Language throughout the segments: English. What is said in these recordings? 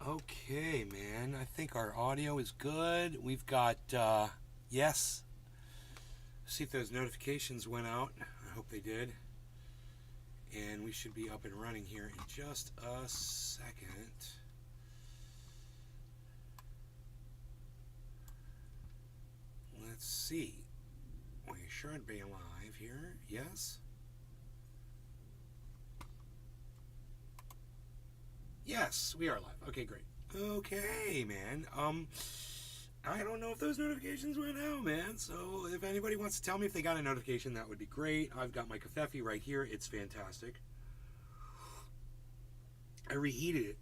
Okay, man. I think our audio is good. We've got, yes. See if those notifications went out. I hope they did. And we should be up and running here in just a second. Let's see. We should be live here. Yes? Yes, we are live. Okay, great. Okay, man. I don't know if those notifications went out, man. So if anybody wants to tell me if they got a notification, that would be great. I've got my kefefe right here. It's fantastic. I reheated it.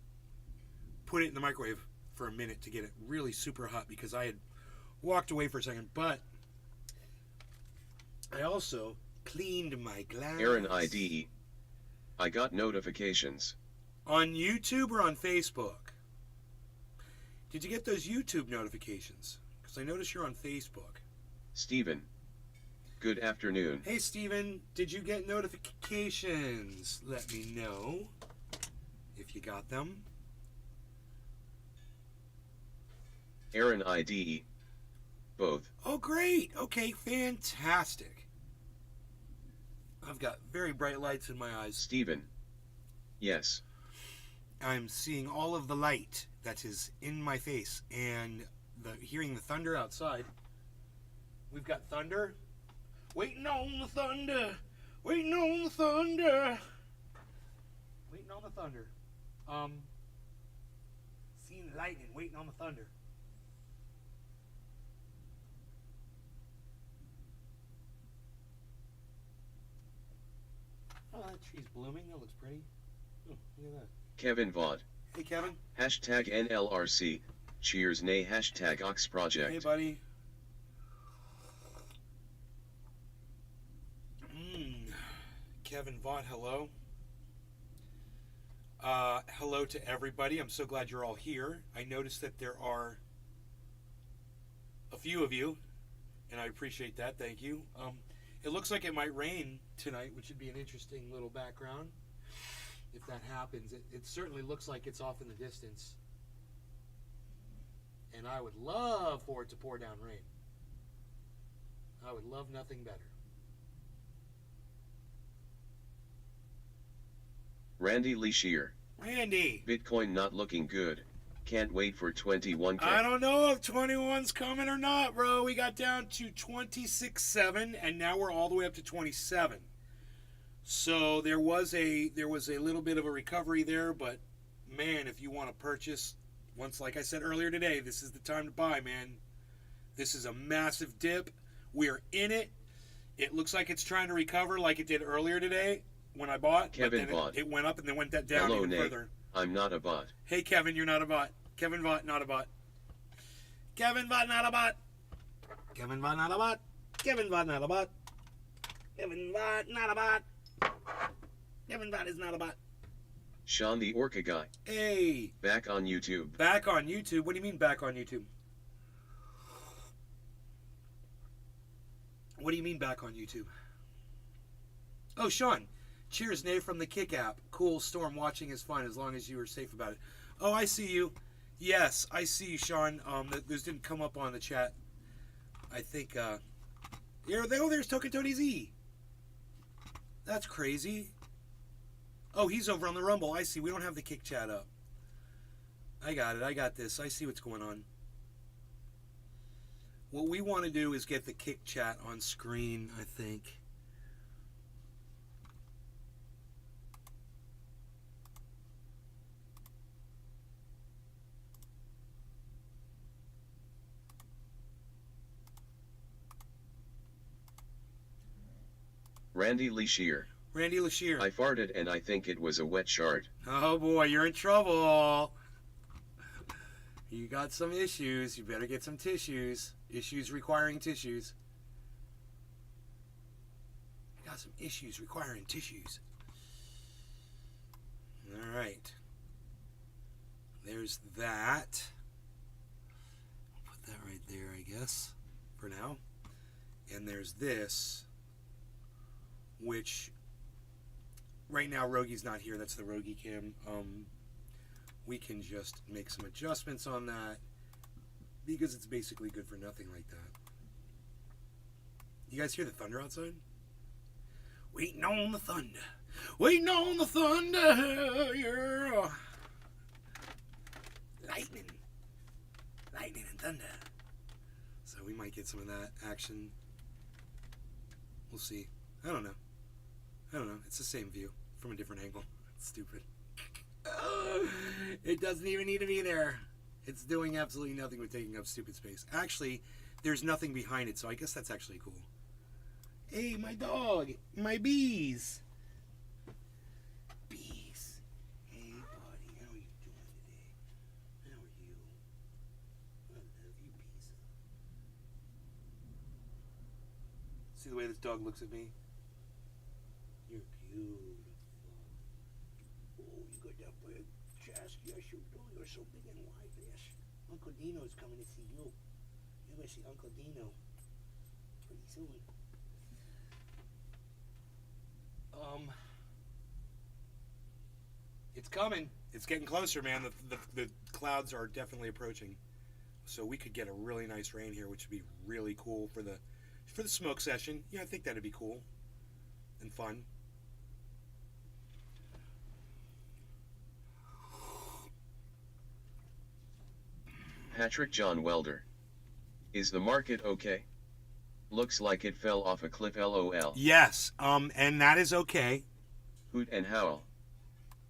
Put it in the microwave for a minute to get it really super hot because I had walked away for a second. But I also cleaned my glass. Aaron ID. I got notifications. On YouTube or on Facebook? Did you get those YouTube notifications? Because I noticed you're on Facebook. Steven. Good afternoon. Hey, Steven. Did you get notifications? Let me know if you got them. Aaron ID. Both. Oh, great. Okay, fantastic. I've got very bright lights in my eyes. Steven. Yes. I'm seeing all of the light that is in my face and hearing the thunder outside. We've got thunder. Waiting on the thunder. Waiting on the thunder. Waiting on the thunder. Seeing lightning. Waiting on the thunder. Oh, that tree's blooming. That looks pretty. Oh, look at that. Kevin Vaught. Hey, Kevin. Hashtag NLRC. Cheers nay hashtag Ox Project. Hey, buddy. Kevin Vaught, hello. Hello to everybody. I'm so glad you're all here. I noticed that there are a few of you, and I appreciate that. Thank you. It looks like it might rain tonight, which would be an interesting little background. If that happens, it certainly looks like it's off in the distance. And I would love for it to pour down rain. I would love nothing better. Randy Leashier. Randy! Bitcoin not looking good. Can't wait for 21K. I don't know if 21's coming or not, bro. We got down to 26.7, and now we're all the way up to 27. So there was a little bit of a recovery there, but man, if you want to purchase, once like I said earlier today, this is the time to buy, man. This is a massive dip. We're in it. It looks like it's trying to recover like it did earlier today when I bought. Kevin Vaught. It went up and then went that down Hello, even Nate. further. I'm not a bot. Hey, Kevin, you're not a bot. Kevin Vaught, not a bot. Kevin Vaught, not a bot. Kevin Vaught, not a bot. Kevin Vaught, not a bot. Kevin Vaught, not a bot. Kevin Vaught is not a bot. Sean the Orca guy. Hey. Back on YouTube. Back on YouTube? What do you mean back on YouTube? What do you mean back on YouTube? Oh, Sean. Cheers, Nate, from the Kick app. Cool storm watching is fun as long as you are safe about it. Oh, I see you. Yes, I see you, Sean. Those didn't come up on the chat. I think, there's Token Tony Z. That's crazy. Oh, he's over on the Rumble. I see. We don't have the Kick chat up. I got it. I got this. I see what's going on. What we want to do is get the Kick chat on screen, I think. Randy Leashier. Randy Leashier. I farted and I think it was a wet shard. Oh boy, you're in trouble. You got some issues. You better get some tissues. Issues requiring tissues. You got some issues requiring tissues. All right. There's that. I'll put that right there, I guess, for now. And there's this, which right now Rogi's not here. That's the Rogi cam. we can just make some adjustments on that because it's basically good for nothing like that. You guys hear the thunder outside? Waiting on the thunder. Waiting on the thunder. Yeah. Lightning. Lightning and thunder. So we might get some of that action. We'll see. I don't know. It's the same view from a different angle. It's stupid. It doesn't even need to be there. It's doing absolutely nothing but taking up stupid space. Actually, there's nothing behind it, so I guess that's actually cool. Hey, my dog. My bees. Bees. Hey, buddy. How are you doing today? How are you? I love you, bees. See the way this dog looks at me? You're beautiful. Oh, you got that big chest. Yes, you do. You're so big and wide. Yes. Uncle Dino's coming to see you. You're going to see Uncle Dino pretty soon. It's coming. It's getting closer, man. The clouds are definitely approaching. So we could get a really nice rain here, which would be really cool for the smoke session. Yeah, I think that'd be cool and fun. Patrick John Welder. Is the market okay? Looks like it fell off a cliff lol. Yes, and that is okay. Hoot and howl.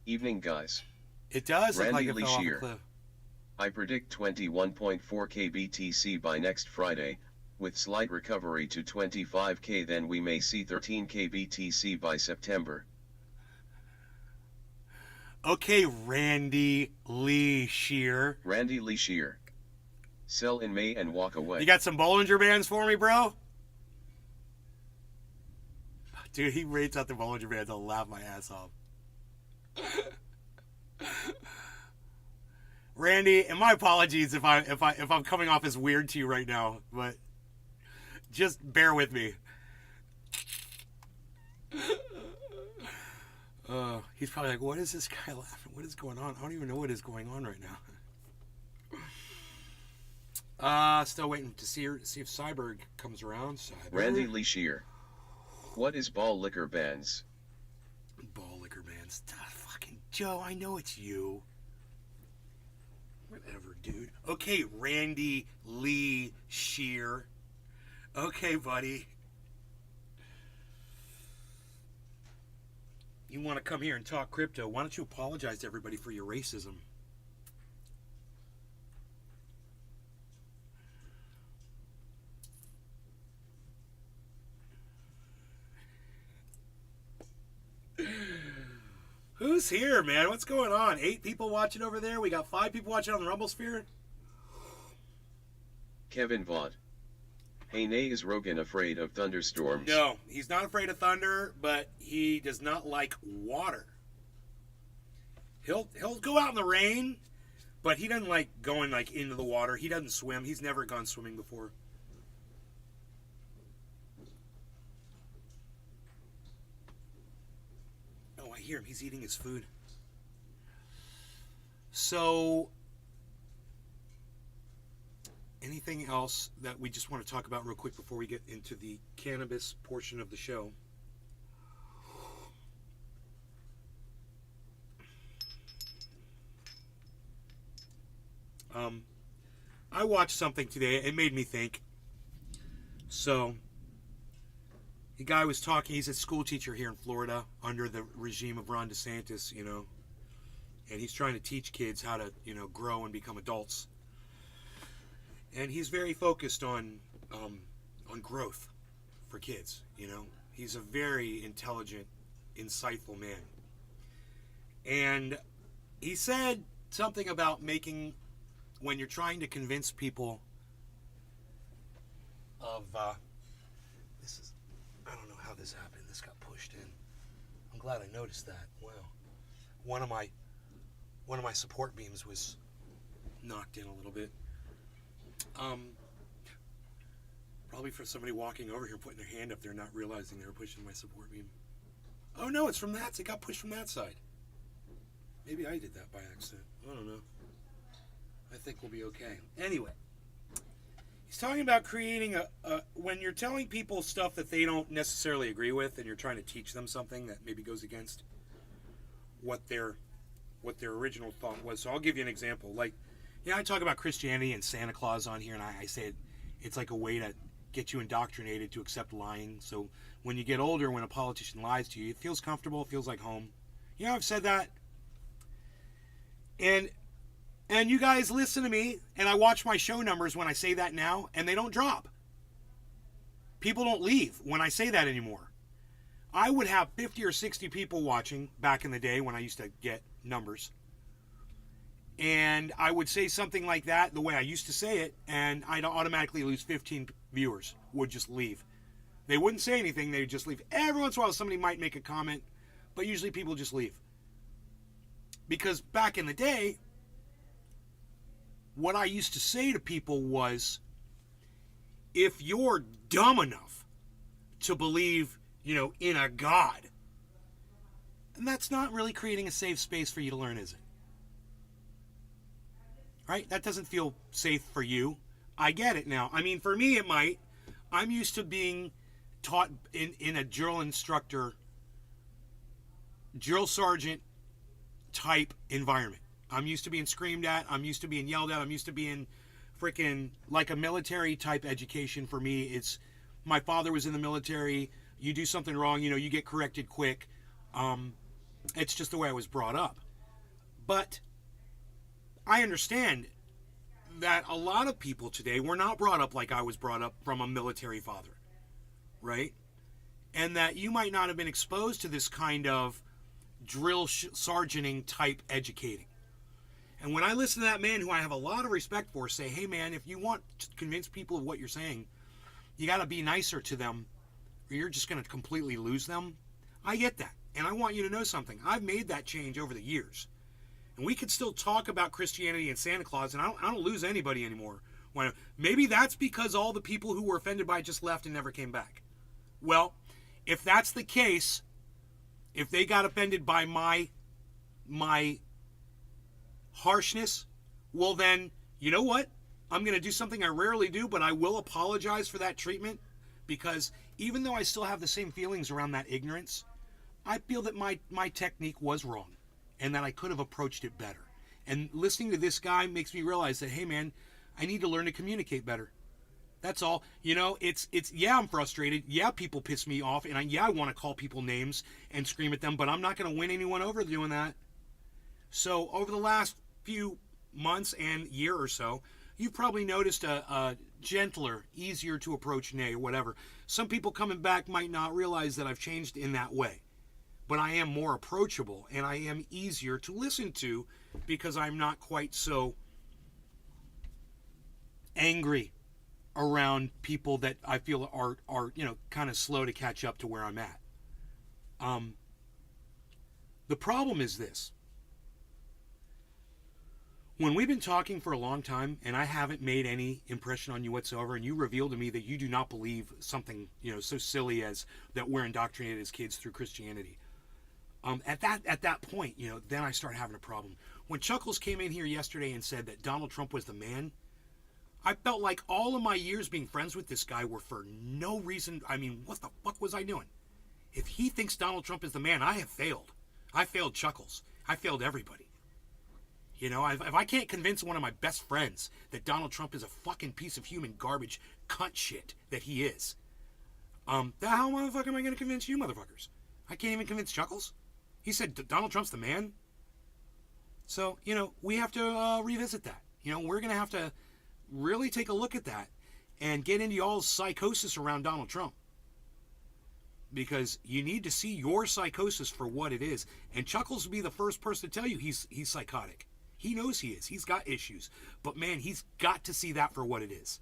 Evening guys. It does look like Randy it fell off a Leashier. cliff. I predict 21.4k BTC by next Friday, with slight recovery to 25k, then we may see 13k BTC by September. Okay, Randy Leashier. Randy Leashier. Sell in May and walk away. You got some Bollinger Bands for me, bro? Dude, he rates out the Bollinger Bands. I'll laugh my ass off. Randy, and my apologies if I'm coming off as weird to you right now, but just bear with me. He's probably like, what is this guy laughing? What is going on? I don't even know what is going on right now. Still waiting to see if Cyberg comes around. Cyberg. Randy Leashier. What is ball liquor bands? Ball liquor bands. Fucking Joe, I know it's you. Whatever, dude. Okay, Randy Lee Shear. Okay, buddy. You want to come here and talk crypto? Why don't you apologize to everybody for your racism? Who's here, man? What's going on? 8 people watching over there. We got 5 people watching on the Rumble Sphere. Kevin Vaught. Hey, Nay, is Rogan afraid of thunderstorms? No, he's not afraid of thunder, but he does not like water. He'll go out in the rain, but he doesn't like going like into the water. He doesn't swim. He's never gone swimming before. Oh, I hear him. He's eating his food. So, anything else that we just want to talk about real quick before we get into the cannabis portion of the show? I watched something today. It made me think. So, the guy was talking. He's a school teacher here in Florida under the regime of Ron DeSantis, you know. And he's trying to teach kids how to, you know, grow and become adults. And he's very focused on growth for kids, you know. He's a very intelligent, insightful man. And he said something about making, when you're trying to convince people of, this is, I don't know how this happened. This got pushed in. I'm glad I noticed that. Wow. One of my support beams was knocked in a little bit. Probably for somebody walking over here putting their hand up there not realizing they were pushing my support beam. Oh no, it's from that. It got pushed from that side. Maybe I did that by accident. I don't know. I think we'll be okay. Anyway, he's talking about creating when you're telling people stuff that they don't necessarily agree with, and you're trying to teach them something that maybe goes against what their original thought was. So I'll give you an example. Like, I talk about Christianity and Santa Claus on here, and I say it's like a way to get you indoctrinated to accept lying. So when you get older, when a politician lies to you, it feels comfortable, it feels like home. I've said that. And you guys listen to me, and I watch my show numbers when I say that now, and they don't drop. People don't leave when I say that anymore. I would have 50 or 60 people watching back in the day when I used to get numbers. And I would say something like that the way I used to say it, and I'd automatically lose 15 viewers, would just leave. They wouldn't say anything, they would just leave. Every once in a while somebody might make a comment, but usually people just leave. Because back in the day, what I used to say to people was, if you're dumb enough to believe, in a God, and that's not really creating a safe space for you to learn, is it? Right? That doesn't feel safe for you. I get it now. I mean, for me, it might. I'm used to being taught in a drill sergeant type environment. I'm used to being screamed at. I'm used to being yelled at. I'm used to being freaking like a military type education. For me, it's my father was in the military. You do something wrong, you get corrected quick. It's just the way I was brought up. But I understand that a lot of people today were not brought up like I was brought up from a military father, right? And that you might not have been exposed to this kind of drill sergeanting type educating. And when I listen to that man who I have a lot of respect for say, hey man, if you want to convince people of what you're saying, you got to be nicer to them or you're just going to completely lose them. I get that. And I want you to know something. I've made that change over the years. And we could still talk about Christianity and Santa Claus, and I don't lose anybody anymore. Maybe that's because all the people who were offended by it just left and never came back. Well, if that's the case, if they got offended by my harshness, well then, you know what? I'm going to do something I rarely do, but I will apologize for that treatment, because even though I still have the same feelings around that ignorance, I feel that my technique was wrong and that I could have approached it better. And listening to this guy makes me realize that, hey man, I need to learn to communicate better. That's all. It's yeah, I'm frustrated. Yeah, people piss me off. And I want to call people names and scream at them, but I'm not going to win anyone over doing that. So over the last few months and year or so, you've probably noticed a gentler, easier to approach nay or whatever. Some people coming back might not realize that I've changed in that way. But I am more approachable and I am easier to listen to because I'm not quite so angry around people that I feel are kind of slow to catch up to where I'm at. The problem is this. When we've been talking for a long time and I haven't made any impression on you whatsoever, and you reveal to me that you do not believe something, so silly as that we're indoctrinated as kids through Christianity, at that point, then I start having a problem. When Chuckles came in here yesterday and said that Donald Trump was the man, I felt like all of my years being friends with this guy were for no reason. I mean, what the fuck was I doing? If he thinks Donald Trump is the man, I have failed. I failed Chuckles. I failed everybody. If I can't convince one of my best friends that Donald Trump is a fucking piece of human garbage cunt shit that he is, how motherfucker am I going to convince you motherfuckers? I can't even convince Chuckles. He said Donald Trump's the man. So, we have to revisit that. We're going to have to really take a look at that and get into y'all's psychosis around Donald Trump. Because you need to see your psychosis for what it is. And Chuckles will be the first person to tell you he's psychotic. He knows he is. He's got issues. But man, he's got to see that for what it is.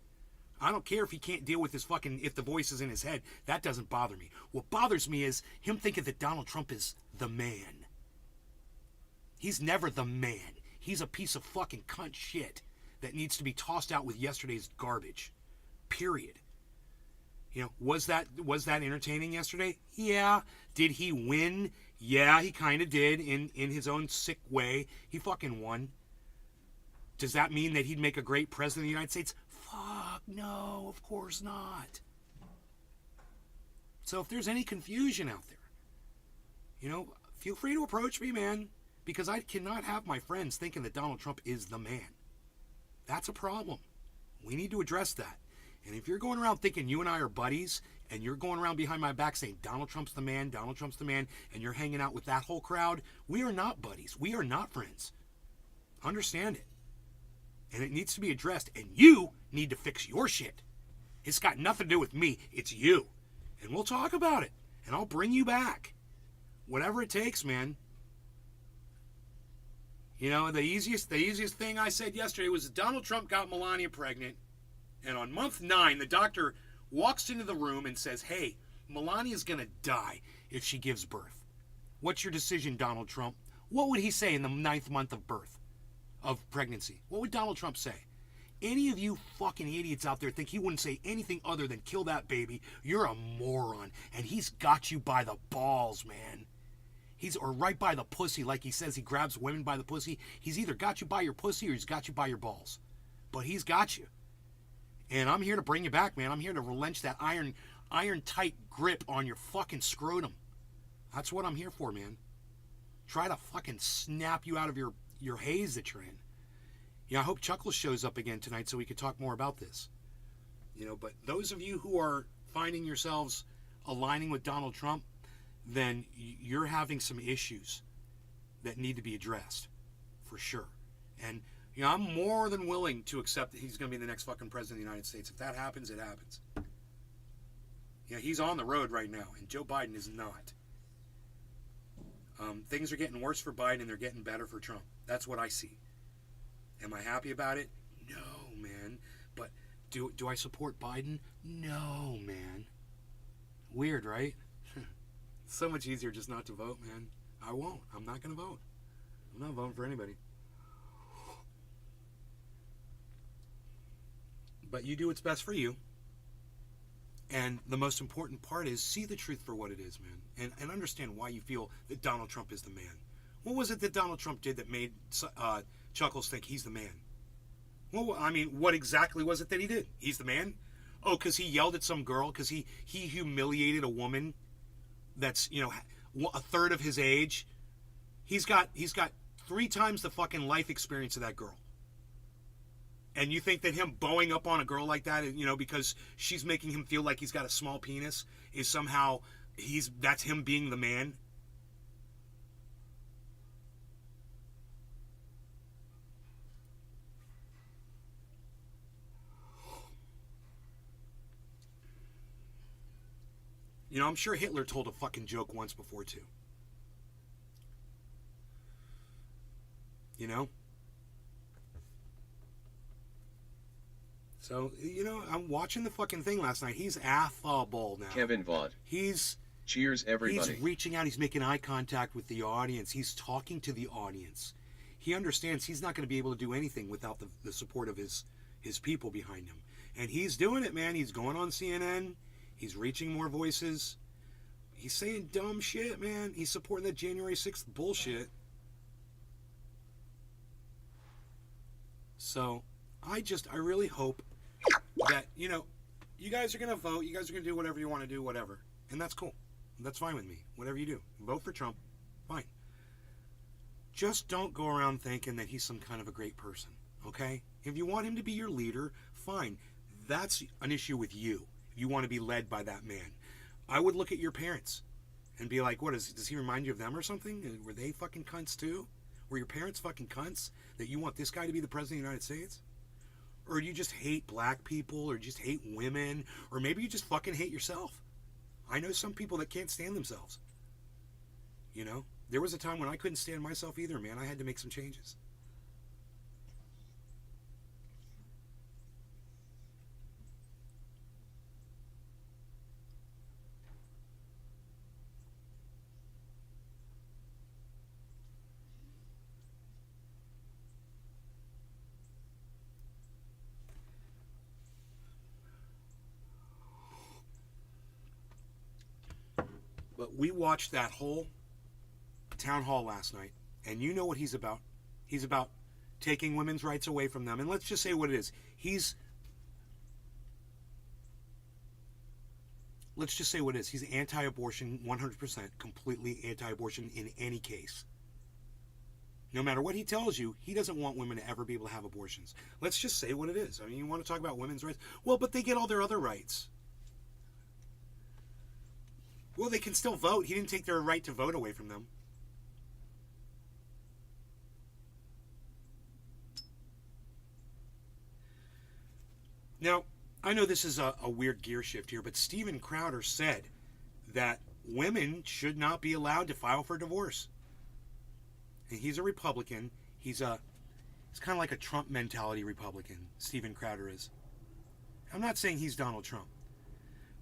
I don't care if he can't deal with if the voice is in his head. That doesn't bother me. What bothers me is him thinking that Donald Trump is the man. He's never the man. He's a piece of fucking cunt shit that needs to be tossed out with yesterday's garbage. Period. Was that entertaining yesterday? Yeah. Did he win Yeah, he kind of did in his own sick way. He fucking won. Does that mean that he'd make a great president of the United States? Fuck no, of course not. So if there's any confusion out there, feel free to approach me, man, because I cannot have my friends thinking that Donald Trump is the man. That's a problem. We need to address that. And if you're going around thinking you and I are buddies, and you're going around behind my back saying Donald Trump's the man, Donald Trump's the man, and you're hanging out with that whole crowd, we are not buddies. We are not friends. Understand it. And it needs to be addressed, and you need to fix your shit. It's got nothing to do with me. It's you. And we'll talk about it, and I'll bring you back. Whatever it takes, man. The easiest thing I said yesterday was that Donald Trump got Melania pregnant, and on month 9, the doctor walks into the room and says, hey, Melania's going to die if she gives birth. What's your decision, Donald Trump? What would he say in the 9th month of birth, of pregnancy? What would Donald Trump say? Any of you fucking idiots out there think he wouldn't say anything other than kill that baby, you're a moron. And he's got you by the balls, man. Or right by the pussy, like he says he grabs women by the pussy. He's either got you by your pussy or he's got you by your balls. But he's got you. And I'm here to bring you back, man. I'm here to relinquish that iron tight grip on your fucking scrotum. That's what I'm here for, man. Try to fucking snap you out of your haze that you're in. I hope Chuckles shows up again tonight so we can talk more about this. But those of you who are finding yourselves aligning with Donald Trump, then you're having some issues that need to be addressed, for sure. And, I'm more than willing to accept that he's going to be the next fucking president of the United States. If that happens, it happens. He's on the road right now, and Joe Biden is not. Things are getting worse for Biden, and they're getting better for Trump. That's what I see. Am I happy about it? No, man. But do I support Biden? No, man. Weird, right? It's so much easier just not to vote, man. I won't. I'm not going to vote. I'm not voting for anybody. But you do what's best for you. And the most important part is see the truth for what it is, man. And understand why you feel that Donald Trump is the man. What was it that Donald Trump did that made Chuckles think he's the man? Well, I mean, what exactly was it that he did? He's the man? Oh, because he yelled at some girl? Because he humiliated a woman that's, a third of his age? He's got 3 times the fucking life experience of that girl. And you think that him bowing up on a girl like that, because she's making him feel like he's got a small penis, is somehow that's him being the man? I'm sure Hitler told a fucking joke once before too. So, I'm watching the fucking thing last night. He's affable now. Kevin Vaught. Cheers, everybody. He's reaching out. He's making eye contact with the audience. He's talking to the audience. He understands he's not going to be able to do anything without the support of his people behind him. And he's doing it, man. He's going on CNN. He's reaching more voices. He's saying dumb shit, man. He's supporting that January 6th bullshit. So, I really hope that, you guys are going to vote. You guys are going to do whatever you want to do, whatever. And that's cool. That's fine with me. Whatever you do. Vote for Trump. Fine. Just don't go around thinking that he's some kind of a great person. Okay? If you want him to be your leader, fine. That's an issue with you. If you want to be led by that man. I would look at your parents and be like, does he remind you of them or something? Were they fucking cunts too? Were your parents fucking cunts that you want this guy to be the president of the United States? Or do you just hate black people, or just hate women, or maybe you just fucking hate yourself? I know some people that can't stand themselves. There was a time when I couldn't stand myself either, man. I had to make some changes. But we watched that whole town hall last night, and you know what he's about. He's about taking women's rights away from them. And let's just say what it is. Let's just say what it is. He's anti-abortion, 100%, completely anti-abortion in any case. No matter what he tells you, he doesn't want women to ever be able to have abortions. Let's just say what it is. I mean, you want to talk about women's rights? Well, but they get all their other rights. Well, they can still vote. He didn't take their right to vote away from them. Now, I know this is a weird gear shift here, but Steven Crowder said that women should not be allowed to file for divorce. And he's a Republican. He's kind of like a Trump mentality Republican, Steven Crowder is. I'm not saying he's Donald Trump,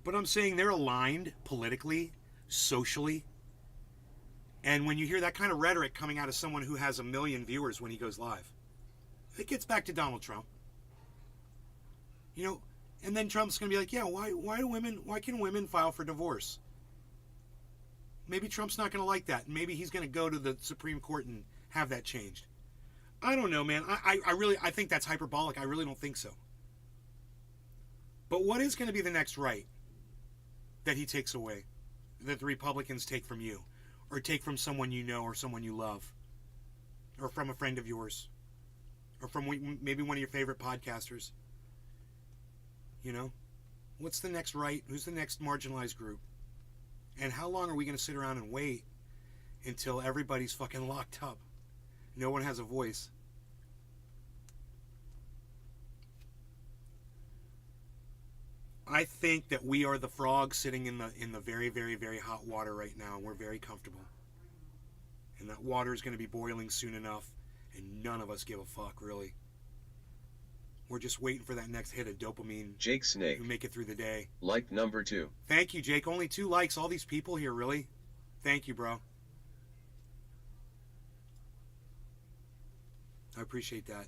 but I'm saying they're aligned politically, socially. And when you hear that kind of rhetoric coming out of someone who has 1 million viewers when he goes live, it gets back to Donald Trump. You know, and then Trump's going to be like, yeah, why can women file for divorce? Maybe Trump's not going to like that. Maybe he's going to go to the Supreme Court and have that changed. I don't know, man. I think that's hyperbolic. I really don't think so. But what is going to be the next right that he takes away, that the Republicans take from you, or take from someone you know or someone you love, or from a friend of yours, or from maybe one of your favorite podcasters? You know, what's the next right? Who's the next marginalized group? And how long are we going to sit around and wait until everybody's fucking locked up? No one has a voice. I think that we are the frogs sitting in the very, very, very hot water right now, and we're very comfortable. And that water is going to be boiling soon enough, and none of us give a fuck, really. We're just waiting for that next hit of dopamine. Jake Snake. To make it through the day. Like number 2. Thank you, Jake. Only 2 likes. All these people here, really? Thank you, bro. I appreciate that.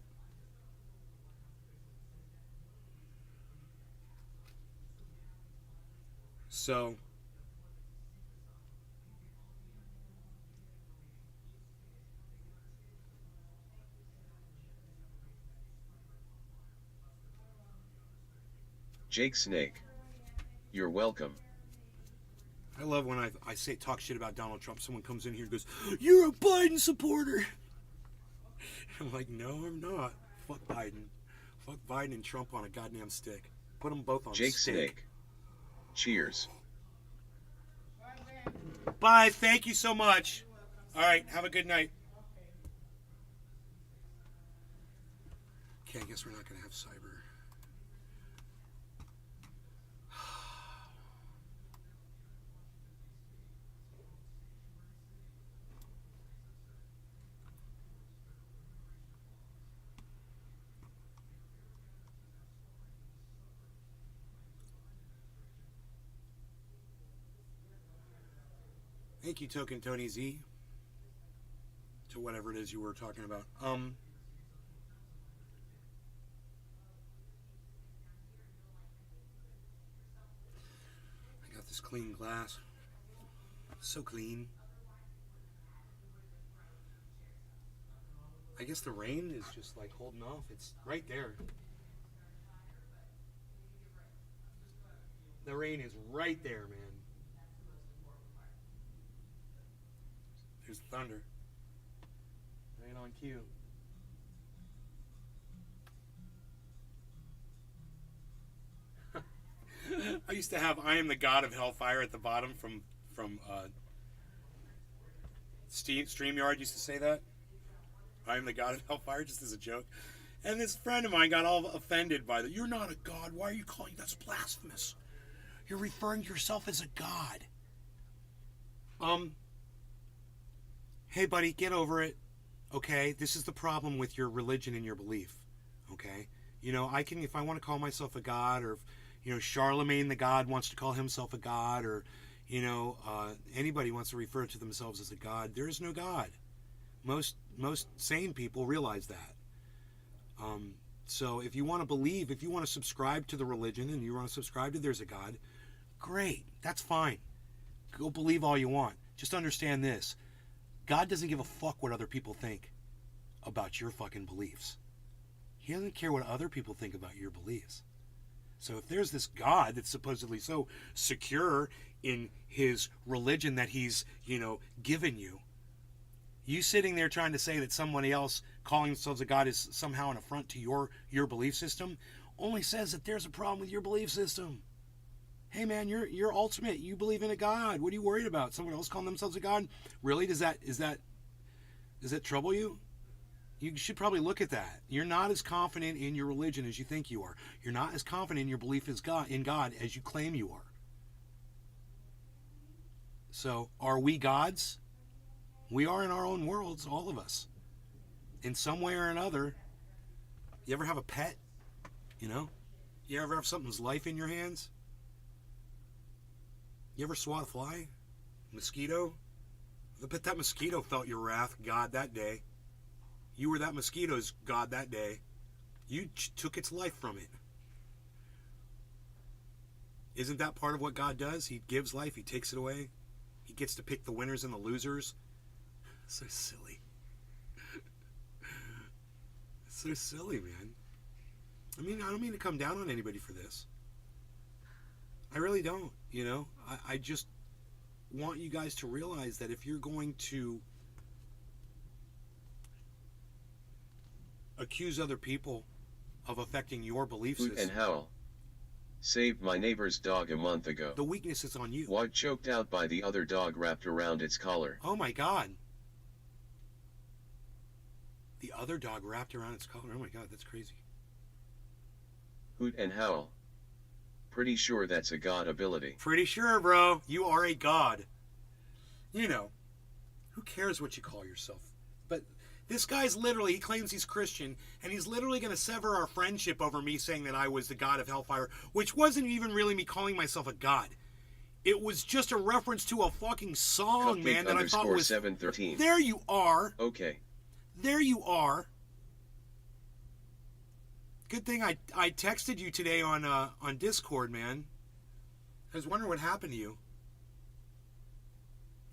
So, Jake Snake. You're welcome. I love when I talk shit about Donald Trump. Someone comes in here and goes, "You're a Biden supporter." I'm like, no, I'm not. Fuck Biden. Fuck Biden and Trump on a goddamn stick. Put them both on Jake steak. Snake. Cheers. Bye. Thank you so much. All right. Have a good night. Okay, I guess we're not going to have cyber. Thank you, Token Tony Z. To whatever it is you were talking about. I got this clean glass. So clean. I guess the rain is just like holding off. It's right there. The rain is right there, man. There's thunder. Right on cue. I used to have "I am the God of Hellfire" at the bottom from StreamYard used to say that. I am the God of Hellfire, just as a joke. And this friend of mine got all offended by that. "You're not a god. Why are you calling that's blasphemous? You're referring to yourself as a god." Hey buddy, get over it. Okay? This is the problem with your religion and your belief. Okay? You know, I can, if I want to call myself a god, or if, you know, Charlemagne the God wants to call himself a god, or, you know, anybody wants to refer to themselves as a god, there is no God. Most sane people realize that. So if you want to believe, if you want to subscribe to the religion and you want to subscribe to there's a God, great. That's fine. Go believe all you want. Just understand this. God doesn't give a fuck what other people think about your fucking beliefs. He doesn't care what other people think about your beliefs. So if there's this God that's supposedly so secure in his religion that he's, given you, you sitting there trying to say that somebody else calling themselves a God is somehow an affront to your belief system only says that there's a problem with your belief system. Hey man, you're ultimate. You believe in a God. What are you worried about? Someone else calling themselves a God? Really? Does that trouble you? You should probably look at that. You're not as confident in your religion as you think you are. You're not as confident in your belief in God as you claim you are. So, are we gods? We are in our own worlds, all of us. In some way or another. You ever have a pet? You ever have something's life in your hands? You ever swat a fly? Mosquito? I bet that mosquito felt your wrath, God, that day. You were that mosquito's God that day. You took its life from it. Isn't that part of what God does? He gives life, he takes it away. He gets to pick the winners and the losers. So silly. So silly, man. I don't mean to come down on anybody for this. I really don't, I just want you guys to realize that if you're going to accuse other people of affecting your belief Hoot system. and howl. Saved my neighbor's dog a month ago. The weakness is on you. Was choked out by the other dog wrapped around its collar. Oh my God. The other dog wrapped around its collar. Oh my God, that's crazy. Hoot and howl. Pretty sure that's a God ability. Pretty sure, bro. You are a God. Who cares what you call yourself? But this guy's he claims he's Christian, and he's literally going to sever our friendship over me saying that I was the God of hellfire, which wasn't even really me calling myself a God. It was just a reference to a fucking song, man, that I thought was... 713. There you are. Okay. There you are. Good thing I texted you today on Discord, man. I was wondering what happened to you.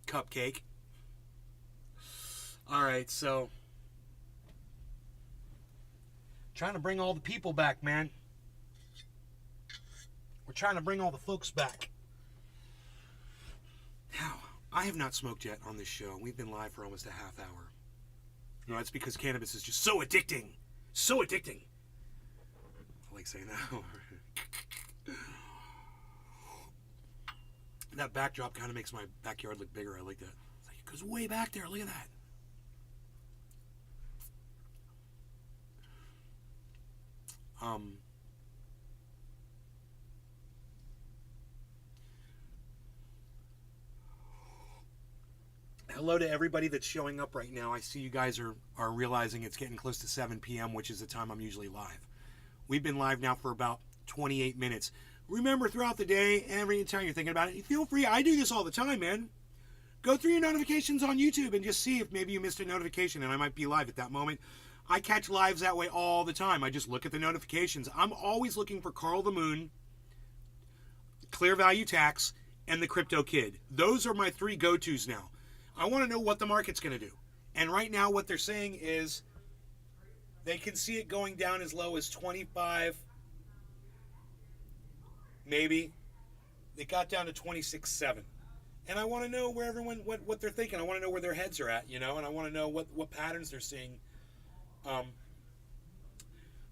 Cupcake. All right, so... Trying to bring all the people back, man. We're trying to bring all the folks back. Now, I have not smoked yet on this show. We've been live for almost a half hour. That's because cannabis is just so addicting. So addicting. I like saying that. That backdrop kind of makes my backyard look bigger. I like that. It's like, it goes way back there. Look at that. Hello to everybody that's showing up right now. I see you guys are realizing it's getting close to 7 p.m., which is the time I'm usually live. We've been live now for about 28 minutes. Remember, throughout the day, every time you're thinking about it, feel free. I do this all the time, man. Go through your notifications on YouTube and just see if maybe you missed a notification and I might be live at that moment. I catch lives that way all the time. I just look at the notifications. I'm always looking for Carl the Moon, Clear Value Tax, and the Crypto Kid. Those are my three go-tos now. I want to know what the market's going to do. And right now what they're saying is they can see it going down as low as 25, maybe. It got down to 26.7. And I want to know where everyone, what they're thinking. I want to know where their heads are at, and I want to know what patterns they're seeing.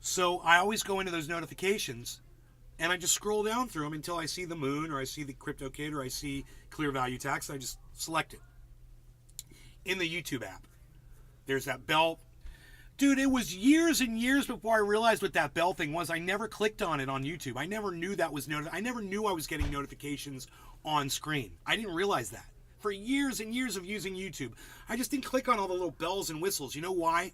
So I always go into those notifications and I just scroll down through them until I see the moon or I see the Crypto Kid or I see Clear Value Tax. And I just select it. In the YouTube app, there's that bell. Dude, it was years and years before I realized what that bell thing was. I never clicked on it on YouTube. I never knew that was I never knew I was getting notifications on screen. I didn't realize that. For years and years of using YouTube, I just didn't click on all the little bells and whistles. You know why?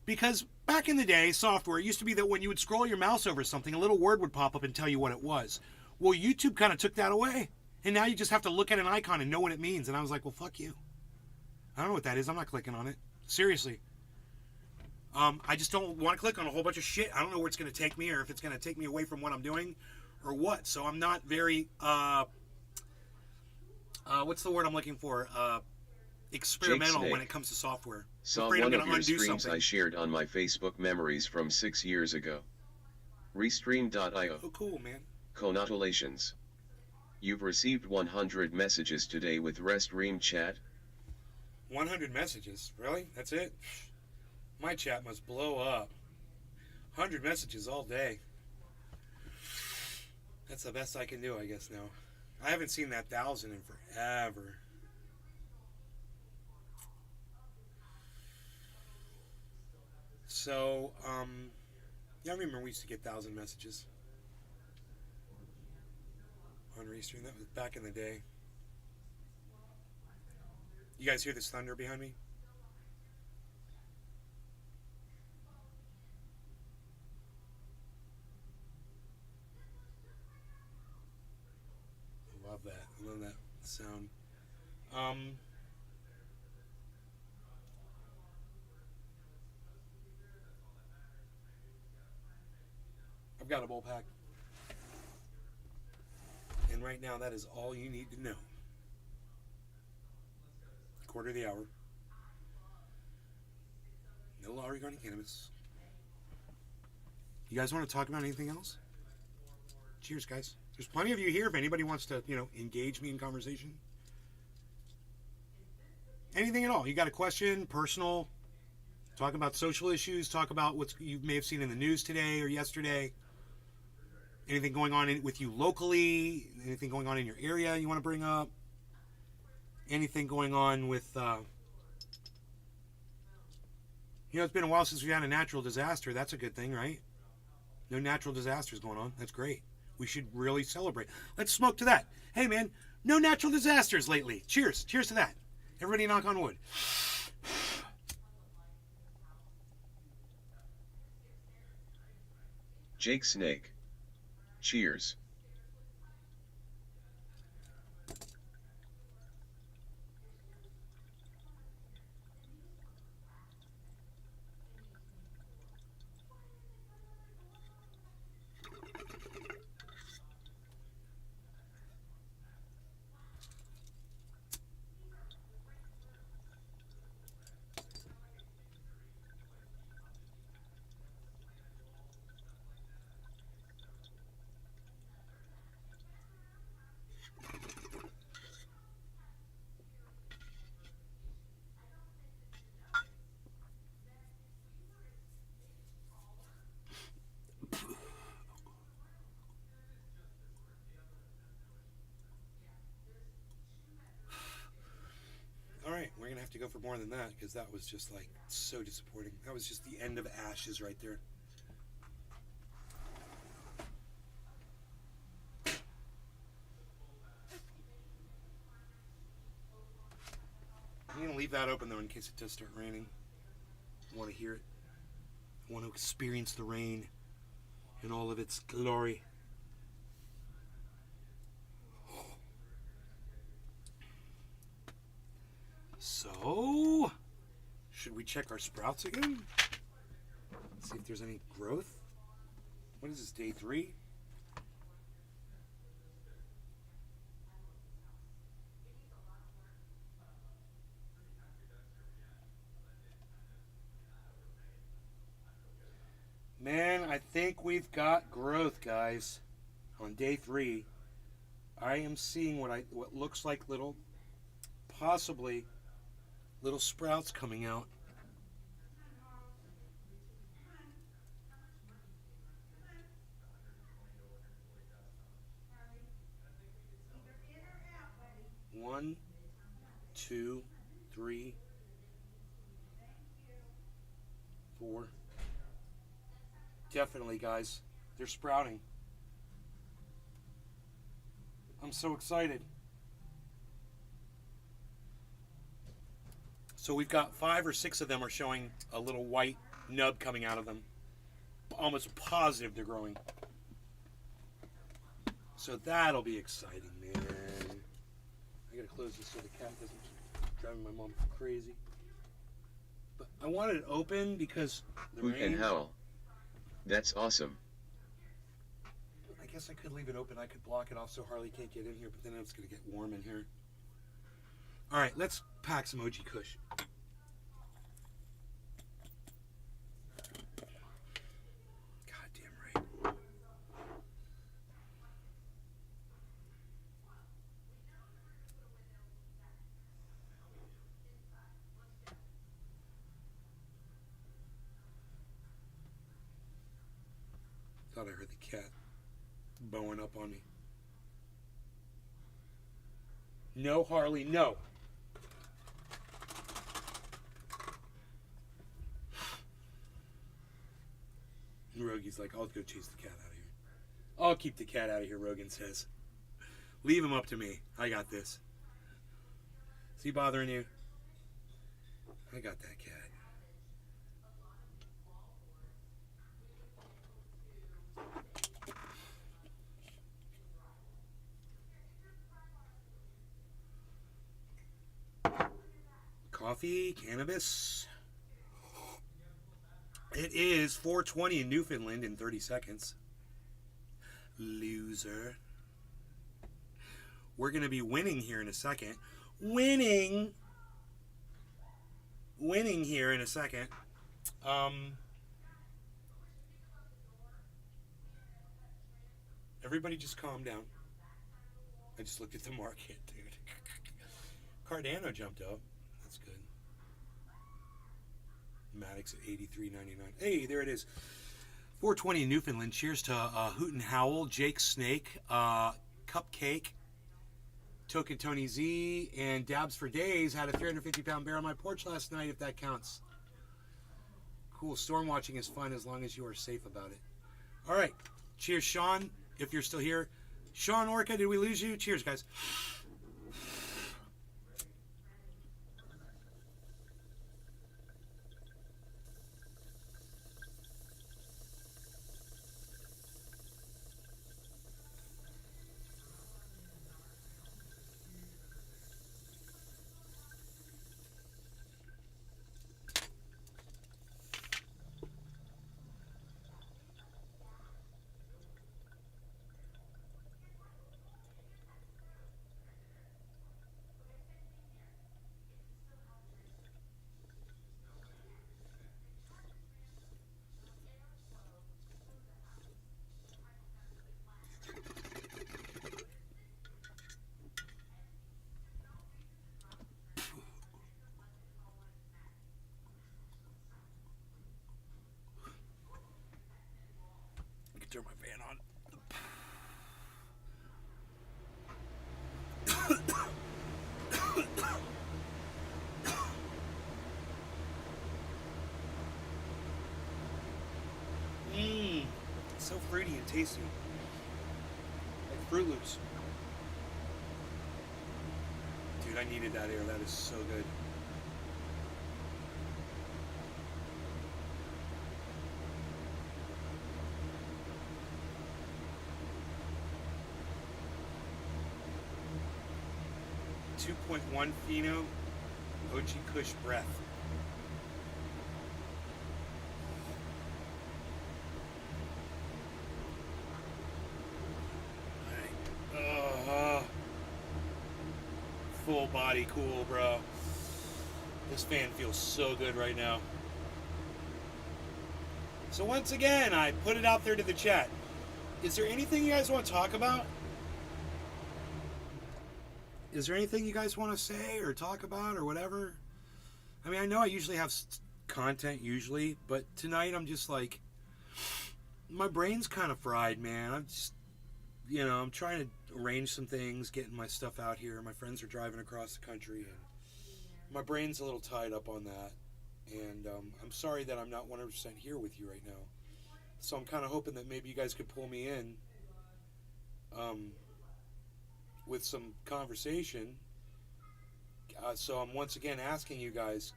Because back in the day, software, it used to be that when you would scroll your mouse over something, a little word would pop up and tell you what it was. Well, YouTube kind of took that away. And now you just have to look at an icon and know what it means. And I was like, well, fuck you. I don't know what that is. I'm not clicking on it. Seriously. I just don't want to click on a whole bunch of shit. I don't know where it's going to take me or if it's going to take me away from what I'm doing or what. So I'm not very, what's the word I'm looking for? experimental Snake. when it comes to software. Saw Afraid I'm one gonna of your undo streams something. I shared on my Facebook memories from 6 years ago. Restream.io. Oh, cool, man. Congratulations. You've received 100 messages today with Restream chat. 100 messages. Really? That's it? My chat must blow up. 100 messages all day. That's the best I can do, I guess, now. I haven't seen that 1,000 in forever. So, yeah, I remember we used to get 1,000 messages on Restream. That was back in the day. You guys hear this thunder behind me? I love that. I love that sound. I've got a bowl pack. And right now, that is all you need to know. Quarter of the hour. No law regarding cannabis. You guys want to talk about anything else? Cheers, guys. There's plenty of you here if anybody wants to, engage me in conversation. Anything at all. You got a question, personal, talk about social issues, talk about what you may have seen in the news today or yesterday. Anything going on with you locally, anything going on in your area you want to bring up. Anything going on with, it's been a while since we had a natural disaster. That's a good thing, right? No natural disasters going on. That's great. We should really celebrate. Let's smoke to that. Hey, man, no natural disasters lately. Cheers. Cheers to that. Everybody knock on wood. Jake Snake. Cheers. All right, we're going to have to go for more than that because that was just like so disappointing. That was just the end of Ashes right there. I'm going to leave that open though in case it does start raining. I want to hear it. I want to experience the rain in all of its glory. So, should we check our sprouts again? See if there's any growth. What is this, day 3? Man, I think we've got growth, guys. On day 3, I am seeing what looks like possibly little sprouts coming out. One, 2, 3, 4. Definitely, guys. They're sprouting. I'm so excited. So we've got 5 or 6 of them are showing a little white nub coming out of them. Almost positive they're growing. So that'll be exciting, man. I gotta close this so the cat doesn't keep driving my mom crazy. But I wanted it open because the Hoot rain. and howl. That's awesome. I guess I could leave it open. I could block it off so Harley can't get in here, but then it's gonna get warm in here. All right, let's pack some OG Kush. Goddamn right. Thought I heard the cat bowing up on me. No, Harley, no. And Rogi's like, I'll go chase the cat out of here. I'll keep the cat out of here, Rogan says. Leave him up to me. I got this. Is he bothering you? I got that cat. Coffee, cannabis. It is 4:20 in Newfoundland in 30 seconds. Loser. We're going to be winning here in a second. Winning here in a second. Everybody just calm down. I just looked at the market, dude. Cardano jumped up. That's good. Maddox at 83.99. Hey, there it is. 4:20 in Newfoundland. Cheers to Hoot and Howl, Jake Snake, Cupcake, Token Tony Z, and Dabs for Days. Had a 350-pound bear on my porch last night, if that counts. Cool. Storm watching is fun as long as you are safe about it. All right. Cheers, Sean, if you're still here. Sean Orca, did we lose you? Cheers, guys. Turn my fan on. So fruity and tasty. Like Fruit Loops. Dude, I needed that air. That is so good. .1 Pheno, OG Kush Breath. Alright. Full body cool, bro. This fan feels so good right now. So once again, I put it out there to the chat. Is there anything you guys want to talk about? Is there anything you guys want to say or talk about or whatever? I mean, I know I usually have content usually, but tonight I'm just like, my brain's kind of fried, man. I'm just, I'm trying to arrange some things, getting my stuff out here. My friends are driving across the country, and my brain's a little tied up on that. And I'm sorry that I'm not 100% here with you right now. So I'm kind of hoping that maybe you guys could pull me in. With some conversation. So I'm once again asking you guys,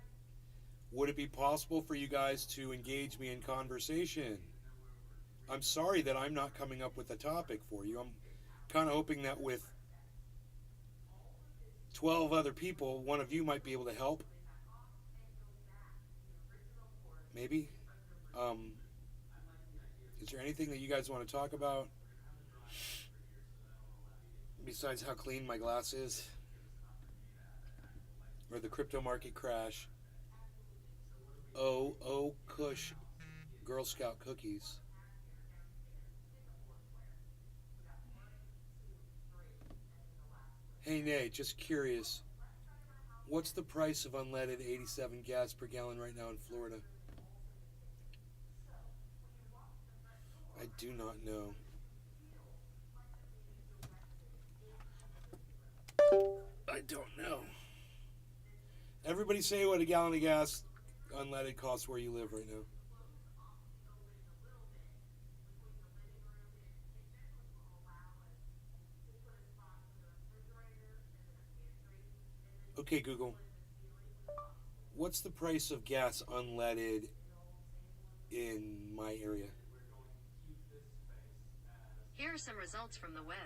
would it be possible for you guys to engage me in conversation? I'm sorry that I'm not coming up with a topic for you. I'm kind of hoping that with 12 other people, one of you might be able to help. Maybe. Is there anything that you guys want to talk about? Besides how clean my glass is. or the crypto market crash. Oh, Kush, Girl Scout cookies. Hey, Nate, just curious. What's the price of unleaded 87 gas per gallon right now in Florida? I do not know. I don't know. Everybody say what a gallon of gas unleaded costs where you live right now. Okay, Google. What's the price of gas unleaded in my area? Here are some results from the web.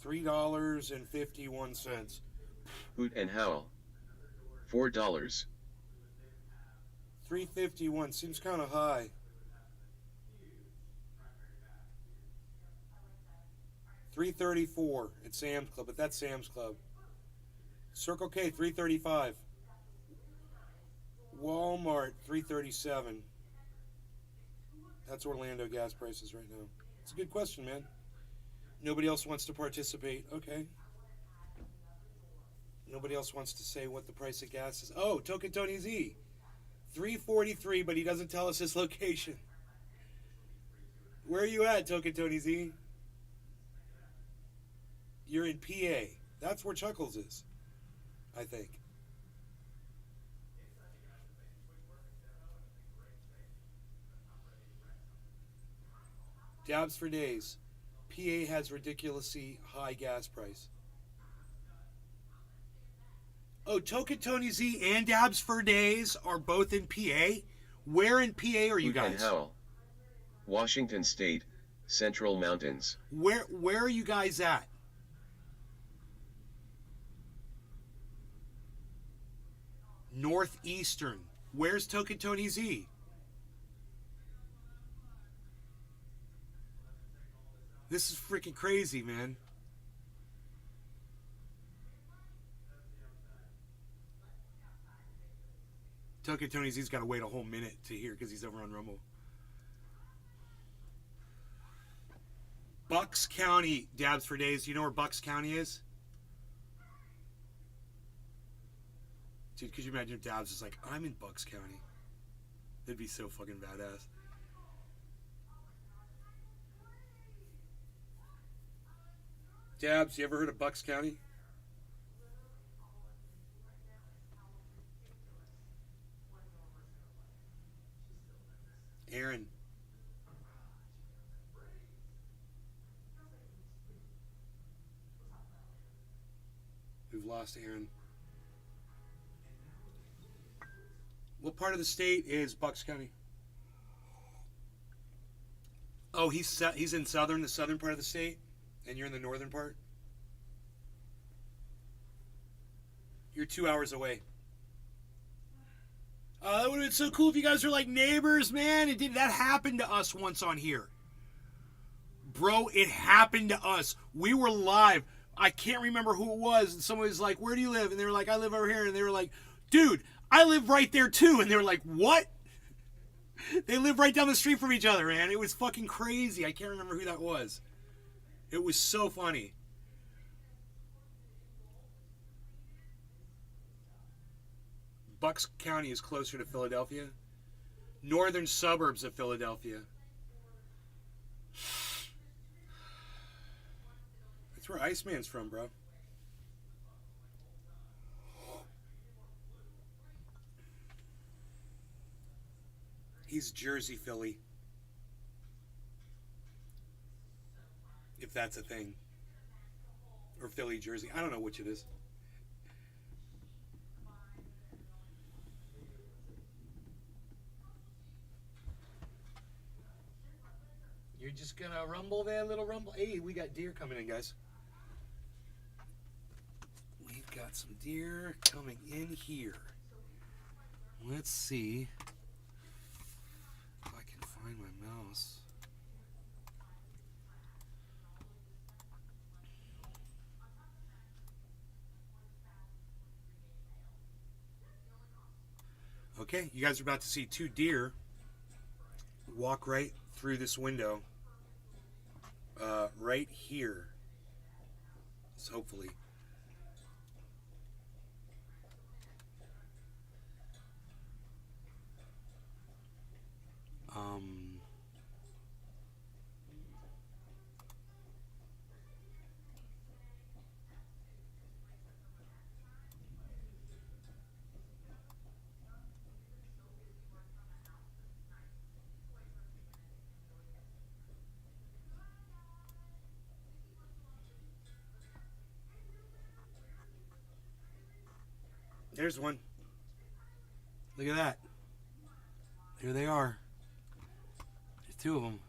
$3.51. Hoot and Howl. $4. $3.51 seems kind of high. $3.34 at Sam's Club, but that's Sam's Club. Circle K $3.35. Walmart $3.37. That's Orlando gas prices right now. It's a good question, man. Nobody else wants to participate. Okay. Nobody else wants to say what the price of gas is. Oh, Token Tony Z. $3.43, but he doesn't tell us his location. Where are you at, Token Tony Z? You're in PA. That's where Chuckles is, I think. Dabs for days. PA has ridiculously high gas price. Oh, Token Tony Z and Dabs for days are both in PA? Where in PA are you Hoot and guys? Howl. Washington State, Central Mountains. Where are you guys at? Northeastern. Where's Token Tony Z? This is freaking crazy, man. Token Tony Z's got to wait a whole minute to hear because he's over on Rumble. Bucks County, Dabs for days. Do you know where Bucks County is? Dude, could you imagine if Dabs is like, I'm in Bucks County? That'd be so fucking badass. Dabs, you ever heard of Bucks County? Aaron. We've lost Aaron. What part of the state is Bucks County? Oh, he's in the southern part of the state, and you're in the northern part? You're 2 hours away. That would have been so cool if you guys were like neighbors, man. That happened to us once on here. Bro, it happened to us. We were live. I can't remember who it was. And someone was like, where do you live? And they were like, I live over here. And they were like, dude, I live right there too. And they were like, what? They live right down the street from each other, man. It was fucking crazy. I can't remember who that was. It was so funny. Bucks County is closer to Philadelphia. Northern suburbs of Philadelphia. That's where Iceman's from, bro. He's Jersey Philly. If that's a thing. Or Philly, Jersey. I don't know which it is. You're just gonna rumble there, little rumble? Hey, we got deer coming in, guys. We've got some deer coming in here. Let's see if I can find my mouse. Okay, you guys are about to see two deer walk right through this window. Right here. So hopefully. Um, there's one. Look at that. There they are. There's two of them.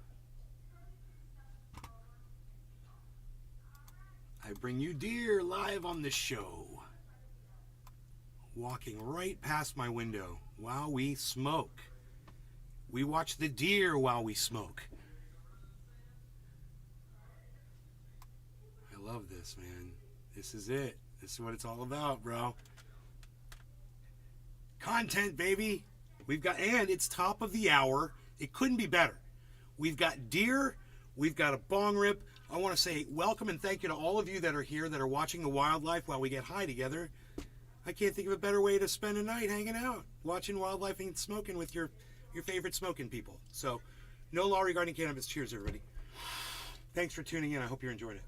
I bring you deer live on the show. Walking right past my window while we smoke. We watch the deer while we smoke. I love this, man. This is it. This is what it's all about, bro. Content, baby. And it's top of the hour. It couldn't be better. We've got deer. We've got a bong rip. I want to say welcome and thank you to all of you that are here that are watching the wildlife while we get high together. I can't think of a better way to spend a night hanging out, watching wildlife and smoking with your favorite smoking people. So, no law regarding cannabis. Cheers, everybody. Thanks for tuning in. I hope you're enjoying it.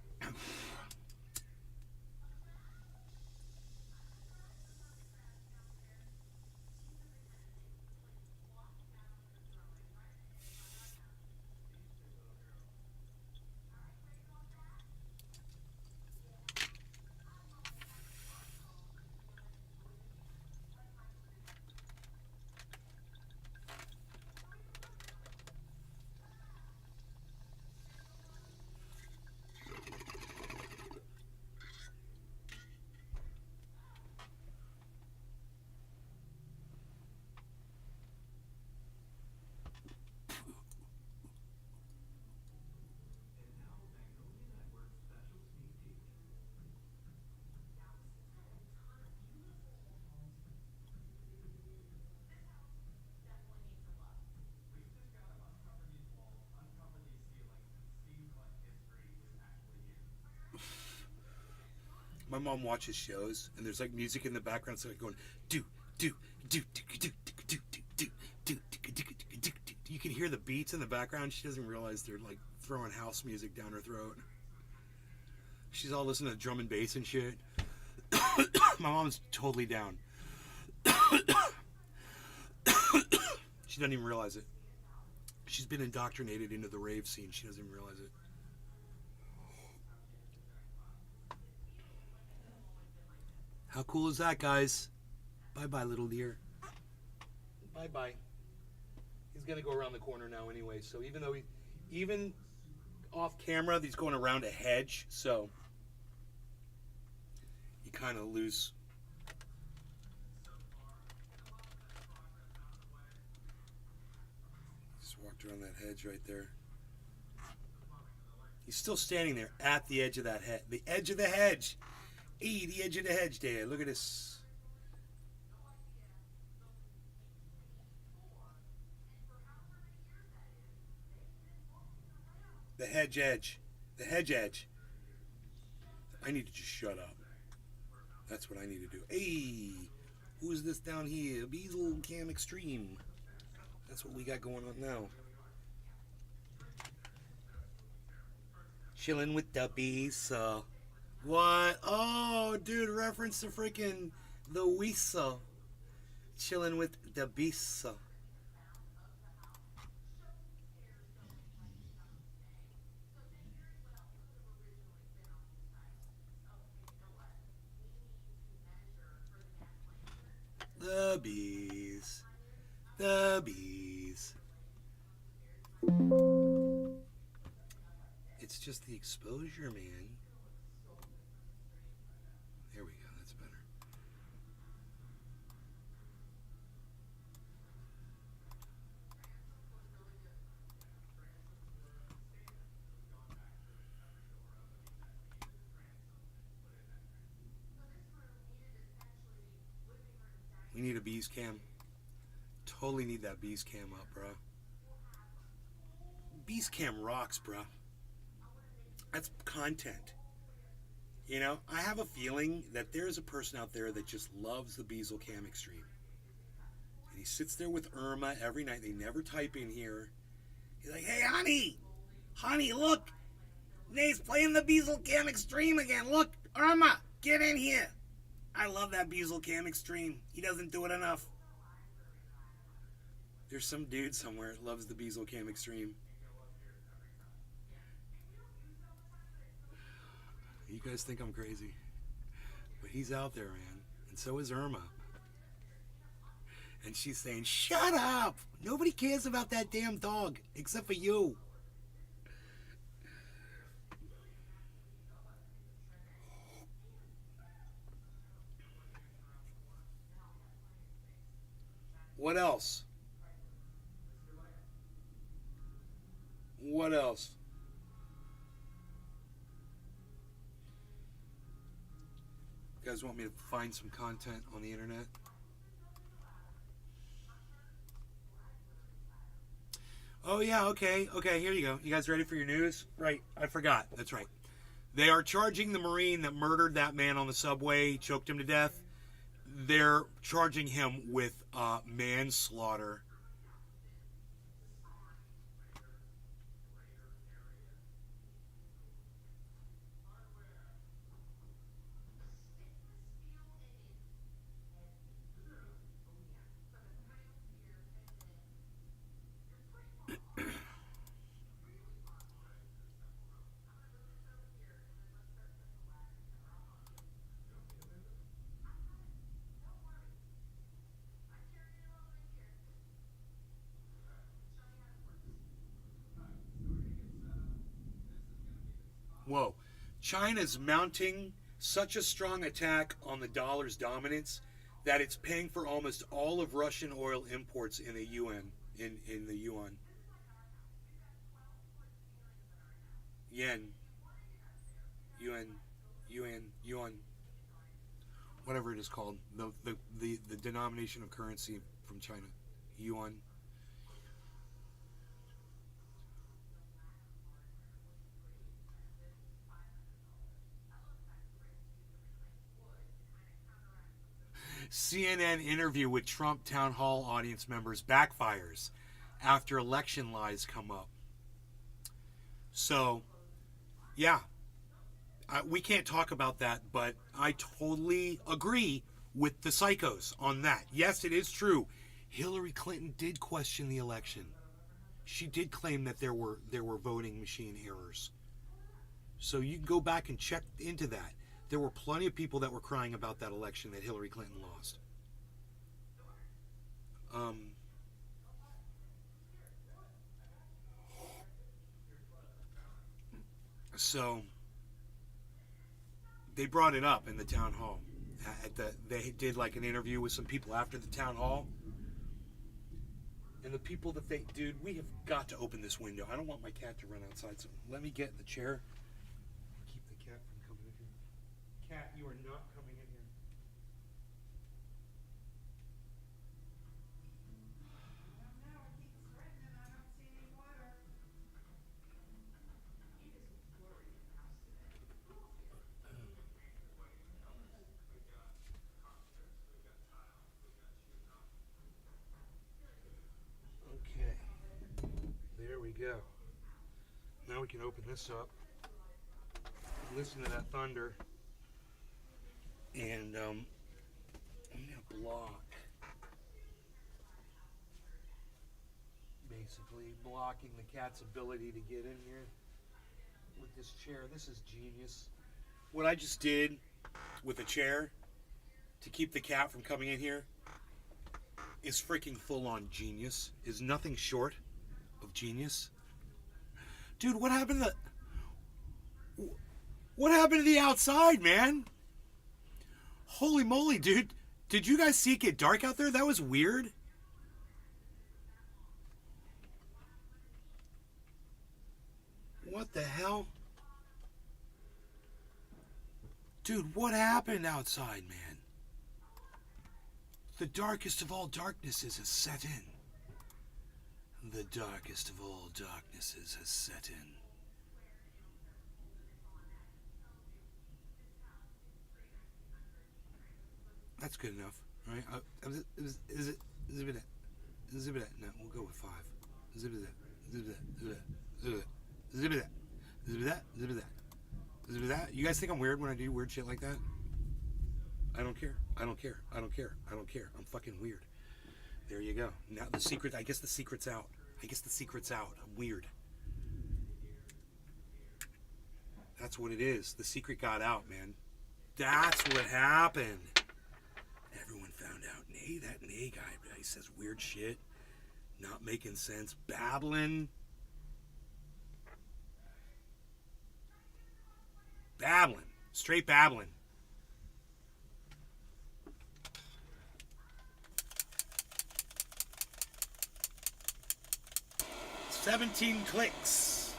My mom watches shows, and there's like music in the background, so like going do do do do do do do do do do. You can hear the beats in the background. She doesn't realize they're like throwing house music down her throat. She's all listening to drum and bass and shit. My mom's totally down. She doesn't even realize it. She's been indoctrinated into the rave scene. She doesn't even realize it. How cool is that, guys? Bye-bye, little deer. Bye-bye. He's going to go around the corner now anyway, so even off camera, he's going around a hedge, so you kind of lose. Just walked around that hedge right there. He's still standing there at the edge of that hedge. The edge of the hedge. Hey, the edge of the hedge there. Look at this. The hedge edge. The hedge edge. I need to just shut up. That's what I need to do. Hey, who's this down here? Beazle Cam Extreme. That's what we got going on now. Chilling with the bees. What? Oh, dude, reference to freaking the Wisa. Chilling with the bees. The bees. The bees. It's just the exposure, man. There we go. That's better. We need a bees cam. Totally need that Beast Cam up, bro. Beast Cam rocks, bro. That's content. You know, I have a feeling that there's a person out there that just loves the Beazle Cam Extreme. And he sits there with Irma every night. They never type in here. He's like, hey, honey, look. They's playing the Beazle Cam Extreme again. Look, Irma, get in here. I love that Beazle Cam Extreme. He doesn't do it enough. There's some dude somewhere that loves the Beazle Cam Extreme. You guys think I'm crazy. But he's out there, man. And so is Irma. And she's saying, shut up! Nobody cares about that damn dog, except for you. What else? What else? You guys want me to find some content on the internet? Oh, yeah, okay, here you go. You guys ready for your news? Right, I forgot. That's right. They are charging the Marine that murdered that man on the subway, choked him to death. They're charging him with manslaughter. Whoa. China's mounting such a strong attack on the dollar's dominance that it's paying for almost all of Russian oil imports in the yuan. In the yuan. Yen. Yuan. Whatever it is called. The denomination of currency from China. Yuan. CNN interview with Trump town hall audience members backfires after election lies come up. So, yeah, we can't talk about that, but I totally agree with the psychos on that. Yes, it is true. Hillary Clinton did question the election. She did claim that there were voting machine errors. So you can go back and check into that. There were plenty of people that were crying about that election that Hillary Clinton lost. So they brought it up in the town hall. They did like an interview with some people after the town hall. And the people that dude, we have got to open this window. I don't want my cat to run outside, so let me get in the chair. Keep the cat from coming in here. Cat, you are not coming in here. Okay. There we go. Now we can open this up. Listen to that thunder. And I'm gonna block, basically blocking the cat's ability to get in here with this chair. This is genius. What I just did with a chair to keep the cat from coming in here is freaking full-on genius. Is nothing short of genius. Dude, what happened to the outside, man? Holy moly, dude. Did you guys see it get dark out there? That was weird. What the hell? Dude, what happened outside, man? The darkest of all darknesses has set in. The darkest of all darknesses has set in. That's good enough, right? Is it? No, we'll go with 5. You guys think I'm weird when I do weird shit like that? I don't care. I don't care. I don't care. I don't care. I'm fucking weird. There you go. Now the secret, I guess the secret's out. I'm weird. That's what it is. The secret got out, man. That's what happened. Everyone found out. That Nay guy, he says weird shit. Not making sense. Babbling. Straight babbling. $17 clicks.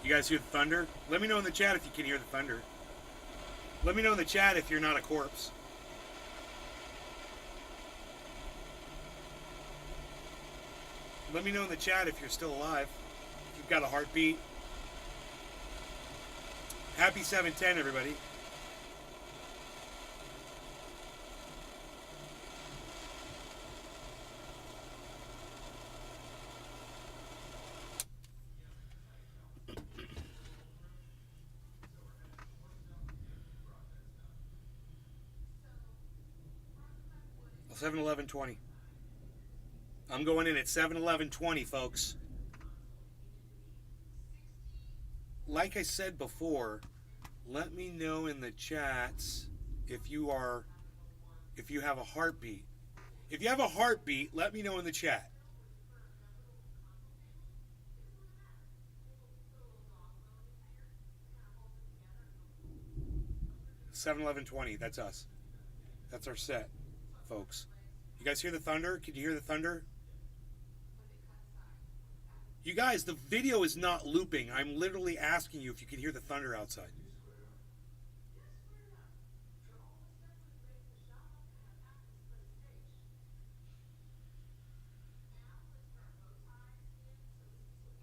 You guys hear the thunder? Let me know in the chat if you can hear the thunder. Let me know in the chat if you're not a corpse. Let me know in the chat if you're still alive. If you've got a heartbeat. Happy 710, everybody. Well, 7-11-20. I'm going in at 7-11-20, folks. Like I said before, let me know in the chats if you have a heartbeat. If you have a heartbeat, let me know in the chat. 7-11-20, that's us. That's our set, folks. You guys hear the thunder? Can you hear the thunder? You guys, the video is not looping. I'm literally asking you if you can hear the thunder outside.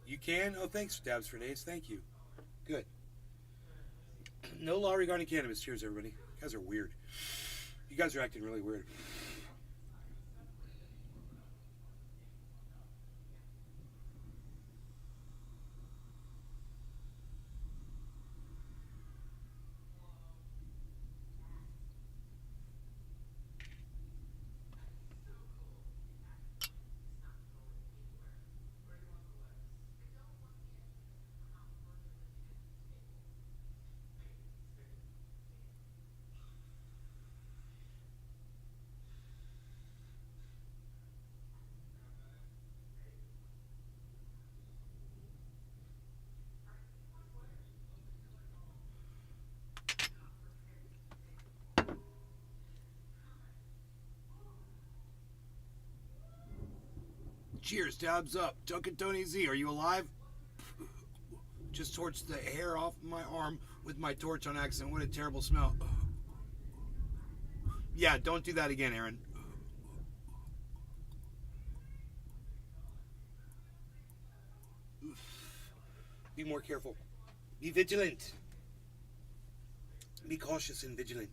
You can? Oh, thanks, Dabs for Days. Thank you. Good. No law regarding cannabis. Cheers, everybody. You guys are weird. You guys are acting really weird. Cheers, Dabs up. Duncan Tony Z, are you alive? Just torched the hair off my arm with my torch on accident. What a terrible smell. Yeah, don't do that again, Aaron. Be more careful. Be vigilant. Be cautious and vigilant.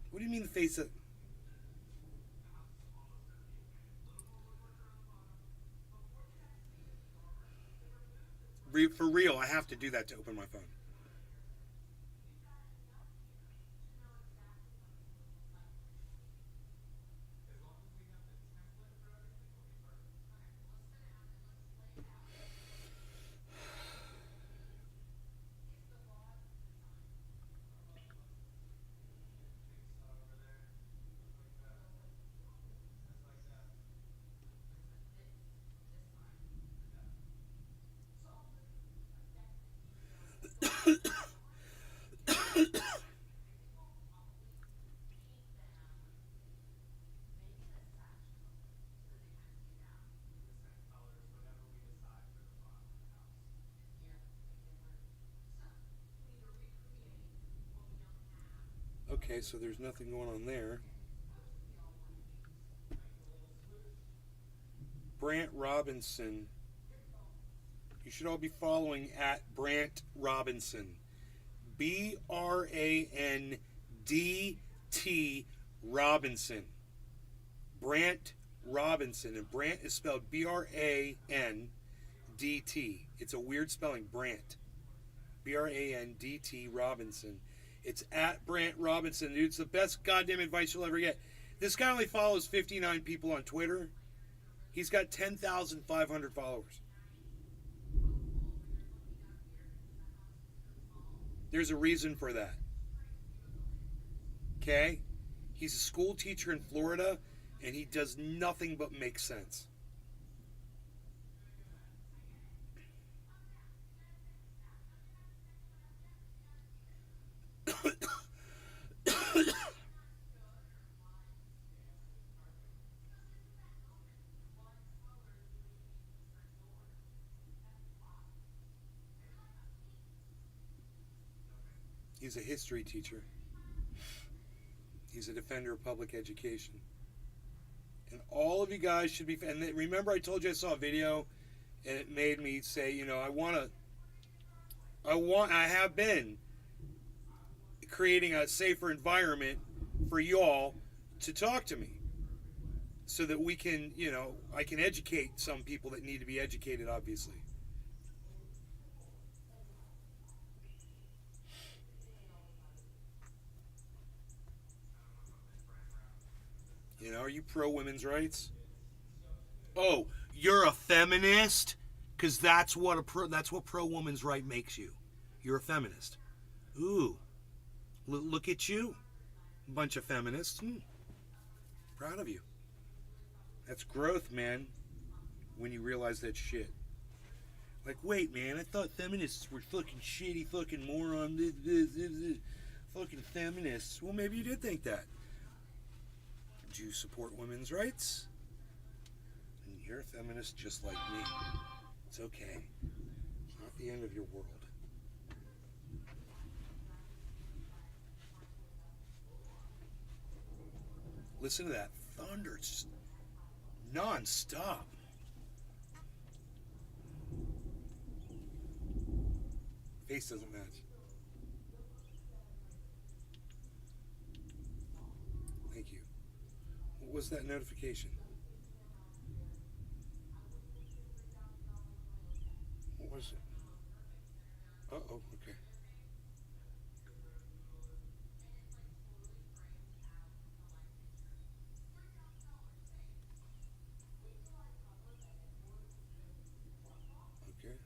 What do you mean the face of... For real, I have to do that to open my phone. Okay, so there's nothing going on there. Brant Robinson. You should all be following at Brant Robinson. BRANDT Robinson. Brant Robinson. And Brant is spelled BRANDT. It's a weird spelling, Brant. BRANDT Robinson. It's at Brant Robinson. Dude, it's the best goddamn advice you'll ever get. This guy only follows 59 people on Twitter. He's got 10,500 followers. There's a reason for that. Okay? He's a school teacher in Florida, and he does nothing but make sense. He's a history teacher. He's a defender of public education. And all of you guys should be... And remember I told you I saw a video and it made me say, you know, I have been creating a safer environment for y'all to talk to me. So that we can, you know, I can educate some people that need to be educated, obviously. You know, are you pro women's rights? Oh, you're a feminist? Because that's what pro women's right makes you. You're a feminist. Ooh, look at you, bunch of feminists. Proud of you. That's growth, man. When you realize that shit. Like, wait, man, I thought feminists were fucking shitty, fucking moron, fucking feminists. Well, maybe you did think that. Do you support women's rights? And you're a feminist just like me. It's okay. It's not the end of your world. Listen to that thunder. It's just non-stop. Face doesn't match. Thank you. What was that notification? What was it? Uh-oh, okay. Okay.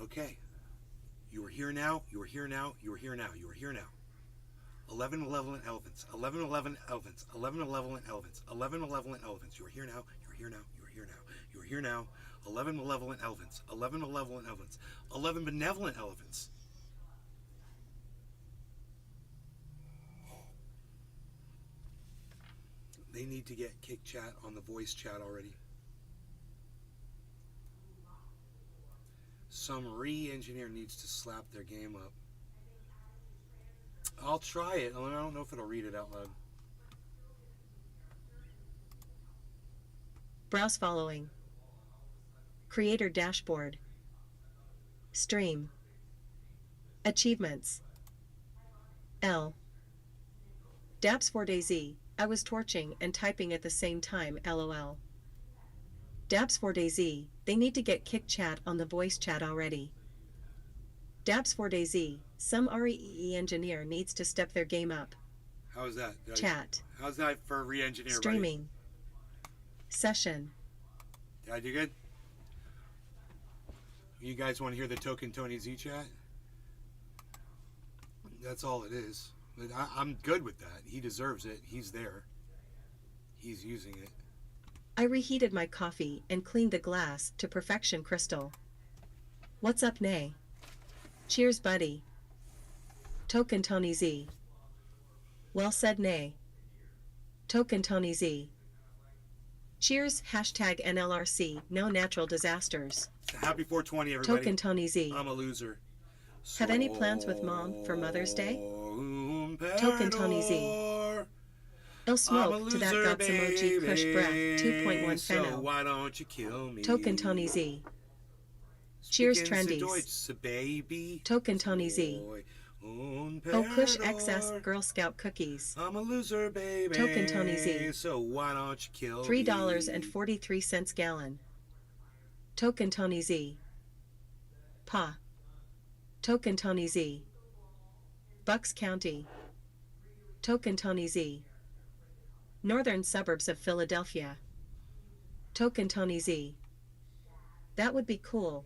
Okay. You are here now. You are here now. You are here now. You are here now. 11 malevolent elephants. 11 malevolent elephants. 11 malevolent elephants. 11 malevolent elephants. You are here now. You are here now. You are here now. You are here now. 11 malevolent elephants. 11 malevolent elephants. 11 benevolent elephants. They need to get kick chat on the voice chat already. Some re-engineer needs to slap their game up. I'll try it. I don't know if it'll read it out loud. Browse following. Creator dashboard. Stream. Achievements. L. Dabs 4DayZ. I was torching and typing at the same time, lol. Dabs 4DayZ. They need to get kick chat on the voice chat already. Dabs 4DayZ. Some REE engineer needs to step their game up. How's that? Chat. How's that for re-engineer? Streaming. Session. Did I do good? You guys want to hear the Token Tony Z chat? That's all it is. But I'm good with that. He deserves it. He's there. He's using it. I reheated my coffee and cleaned the glass to perfection crystal. What's up, Nay? Cheers, buddy. Token Tony Z. Well said, Nay. Token Tony Z. Cheers, hashtag NLRC, no natural disasters. Happy 420, everybody. Token Tony Z. I'm a loser. Have any plans with Mom for Mother's Day? Token Tony Z. Il smoke to that guts emoji push breath 2.1 So feno. why don't you kill me? Token Tony Z. Cheers, Speaking trendies. Deutsch, baby. Token Tony Z. Oh, Kush XS Girl Scout cookies. I'm a loser, baby. Token Tony Z. So why don't you kill me? $3.43 gallon. Token Tony Z. Pa. Token Tony Z. Bucks County. Token Tony Z. Northern suburbs of Philadelphia. Token Tony Z. That would be cool.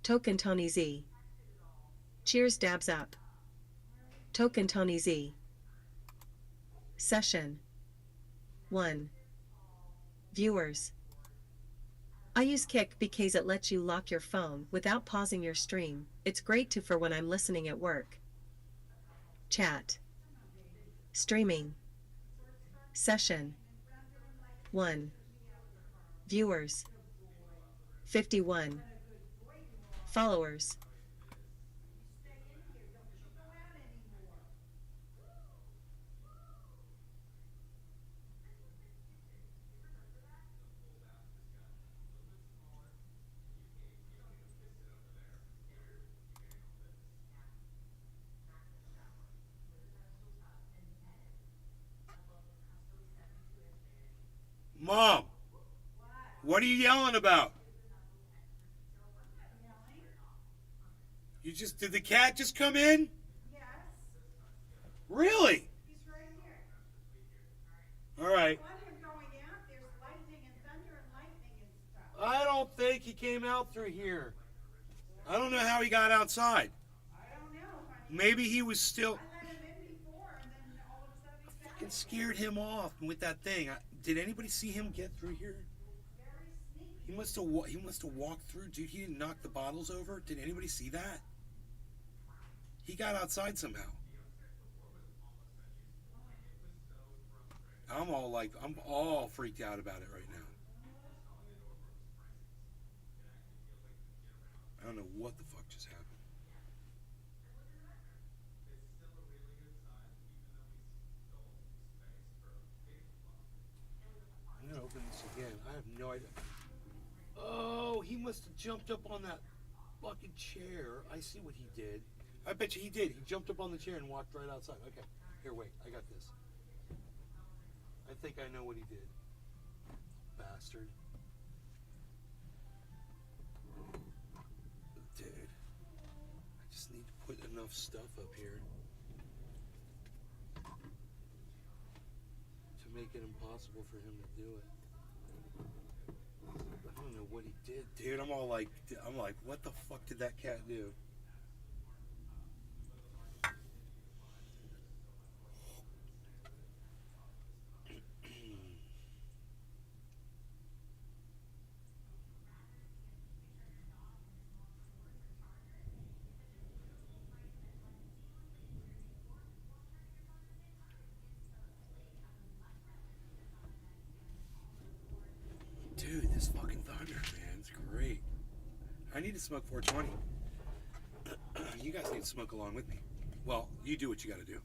Token Tony Z. Cheers, dabs up. Token Tony Z. Session 1. Viewers. I use Kick because it lets you lock your phone without pausing your stream. It's great too for when I'm listening at work. Chat. Streaming. Session 1. Viewers. 51. Followers. Mom, what are you yelling about? Did the cat just come in? Yes, Really? he's right here. All right. I want him going out. There's lightning and thunder and lightning and stuff. I don't think he came out through here. I don't know how he got outside. I don't know, honey. Maybe he was still. I let him in before, and then all of a sudden he's back. Fucking scared him off with that thing. Did anybody see him get through here? Very sneaky. He must have walked through, dude. He didn't knock the bottles over. Did anybody see that? He got outside somehow. I'm all freaked out about it right now. I don't know what the fuck just happened. I'm gonna open this again. I have no idea. Oh, he must have jumped up on that fucking chair. I see what he did. I bet you he did. He jumped up on the chair and walked right outside. Okay. Here, wait. I got this. I think I know what he did. Bastard. Dude. I just need to put enough stuff up here to make it impossible for him to do it. I don't know what he did. Dude, I'm like, what the fuck did that cat do? Dude, this fucking thunder, man, it's great. I need to smoke 420. You guys need to smoke along with me. Well, you do what you got to do.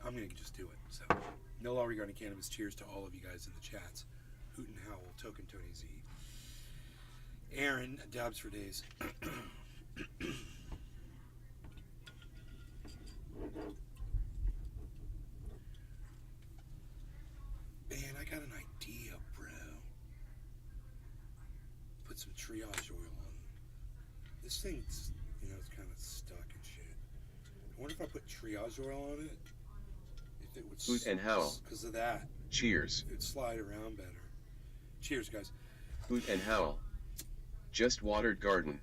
I'm going to just do it. So, no law regarding cannabis. Cheers to all of you guys in the chats. Hoot and Howl, Token Tony Z. Aaron, Dabs for days. Man, I got an idea, bro. Put some triage oil on. This thing's, it's kind of stuck and shit. I wonder if I put triage oil on it, if it would. Hoot and Howl. Because of that. Cheers. It'd slide around better. Cheers, guys. Hoot and Howl. Just watered garden.